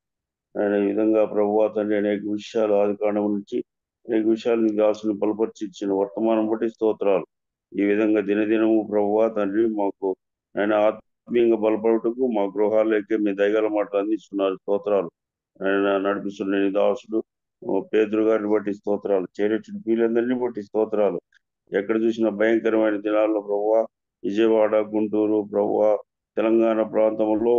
ఆయన ఈ విధంగా ప్రభువా తండ్రి అనేక విషయాలు ఆదికాండం నుంచి అనేక విషయాలు నీ దాసుని బలపరిచి ఇచ్చిన వర్తమానం బట్టి స్తోత్రాలు. ఈ విధంగా దినదినము ప్రభువా తండ్రి మాకు ఆయన ఆత్మీయంగా బలపడుటకు మా గృహాలకి మీ దయగల మాటలు అందిస్తున్నారు. స్తోత్రాలు. ఆయన నడిపిస్తున్న నీ దాసుడు పేతురు గారిని బట్టి స్తోత్రాలు. చేరేచిన వీళ్ళందరినీ బట్టి స్తోత్రాలు. ఎక్కడ చూసిన భయంకరమైన దినాల్లో ప్రభువా విజయవాడ, గుంటూరు ప్రభువా తెలంగాణ ప్రాంతంలో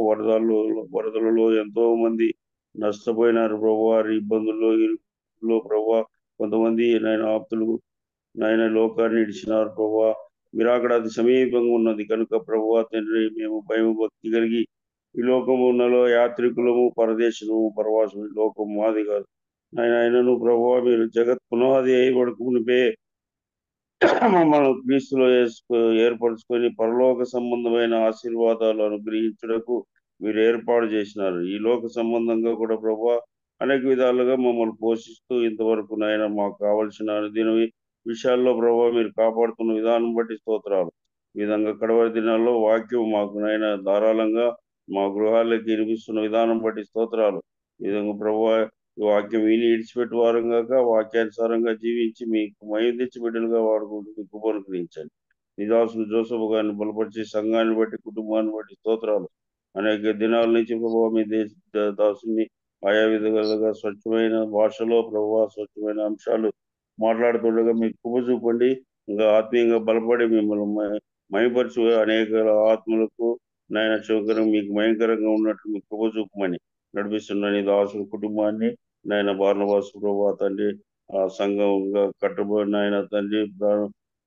వరదలలో ఎంతో మంది నష్టపోయినారు ప్రభువా. ఇబ్బందుల్లో ఇరుకుల్లో ప్రభువా కొంతమంది నాయన ఆప్తులు నాయన లోకాన్ని ఇడిచినారు ప్రభువా. మీరాకడ అతి సమీపంగా ఉన్నది కనుక ప్రభువా తండ్రి మేము భయం భక్తి కలిగి ఈ లోకమున్నలో యాత్రికులము, పరదేశము, పరవాసము, లోకం మాది కాదు ఆయనను ప్రభువా మీరు జగత్ పునాది అయ్యబడుకునిపే మమ్మల్ని క్రీస్తులో ఏర్పరచుకొని పరలోక సంబంధమైన ఆశీర్వాదాలు అనుగ్రహించుటకు మీరు ఏర్పాటు చేసినారు. ఈ లోక సంబంధంగా కూడా ప్రభువా అనేక విధాలుగా మమ్మల్ని పోషిస్తూ ఇంతవరకు నాయన మాకు కావలసిన అనుదిన విషయాల్లో ప్రభువా మీరు కాపాడుతున్న విధానం బట్టి స్తోత్రాలు. ఈ విధంగా కడవరి దినాల్లో వాక్యం మాకు నాయన ధారాళంగా మా గృహాలకి వినిపిస్తున్న విధానం బట్టి స్తోత్రాలు. ఈ విధంగా ప్రభువా ఈ వాక్యం విని ఇడిచిపెట్టి వారం కాక వాక్యానుసారంగా జీవించి మీకు మయం తెచ్చి బిడ్డలుగా వాడుకుంటూ మీకు అనుగ్రహించండి. నిదాసులు జోసఫ్ గారిని బలపరిచి సంఘాన్ని బట్టి కుటుంబాన్ని బట్టి స్తోత్రాలు. అనేక దినాల నుంచి ప్రభువా మీ దాసుని ఆయా విధాలుగా స్వచ్ఛమైన భాషలో ప్రభువా స్వచ్ఛమైన అంశాలు మాట్లాడుతుండగా మీకు కృప చూపండి. ఇంకా ఆత్మీయంగా బలపడి మిమ్మల్ని మయపరచు అనేక ఆత్మలకు నాయన శోకరం మీకు భయంకరంగా ఉన్నట్లు మీకు కృప చూపమని నడిపిస్తున్న నీ దాసుల కుటుంబాన్ని నాయన బార్నబాసు ప్రభువా తండ్రి ఆ సంఘంగా కట్టుబడిన ఆయన తండ్రి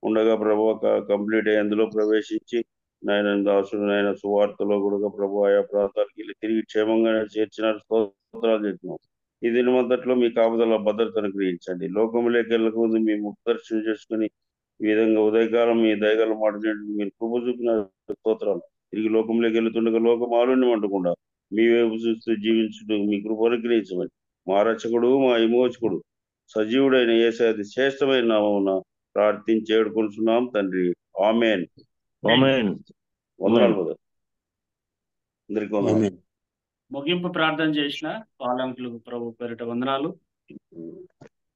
ఉండగా ప్రభువా కంప్లీట్ అయ్యి అందులో ప్రవేశించి నాయన దాసుడు నాయన సువార్తలో కూడా ప్రభు ఆయా ప్రాంతాలకు వెళ్ళి తిరిగి క్షేమంగా చేర్చిన స్తోత్రాలు చేస్తున్నాం. ఈ దినమంతట్లో మీ కాపుదల భద్రతను గ్రహించండి. లోకంలోకి వెళ్ళక ముందు మీ ముక్తర్శనం చేసుకుని ఈ విధంగా ఉదయకాలం మీ దయగల మాట మీరు కృప చూపిన స్తోత్రాలు. తిరిగి లోకంలోకి వెళ్తుండగా లోకం ఆలుణ్యం అంటకుండా మీ వైపు చూస్తూ జీవించుటూ మీ కృప అనుగ్రహించమని మా రక్షకుడు మా విమోచకుడు సజీవుడైన యేసయ్య శ్రేష్టమైన నామమున ప్రార్థించి వేడుకొనుచున్నాం తండ్రి. ఆమేన్. వందనాలు బ్రదర్. అందరికీ వందనాలు. ముగింపు ప్రార్థన చేసిన పాలంకులకు ప్రభు పేరిట వందనాలు.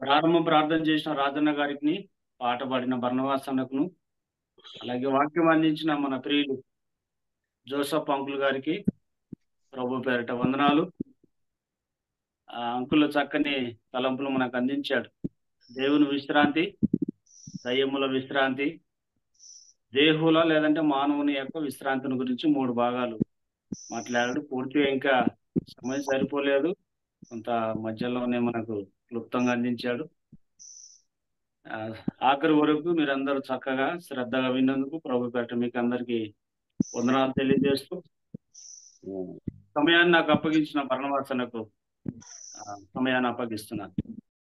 ప్రారంభ ప్రార్థన చేసిన రాజన్న గారికి, పాట పాడిన బర్ణవాసనకును, అలాగే వాక్యం అందించిన మన ప్రియులు జోసఫ్ అంకుల్ గారికి ప్రభు పేరిట వందనాలు. ఆ అంకుల్ చక్కని తలంపులు మనకు అందించాడు. దేవుని విశ్రాంతి, దయ్యముల విశ్రాంతి, దేహుల లేదంటే మానవుని యొక్క విశ్రాంతిని గురించి 3 భాగాలు మాట్లాడాడు. పూర్తిగా ఇంకా సమయం సరిపోలేదు, కొంత మధ్యలోనే మనకు క్లుప్తంగా అందించాడు. ఆఖరి వరకు మీరందరూ చక్కగా శ్రద్ధగా విన్నందుకు ప్రభు పేరిట మీకు అందరికీ వందనాలు తెలియజేస్తూ సమయాన్ని నాకు అప్పగించిన భరణవాసనకు సమయాన్ని అప్పగిస్తున్నాను.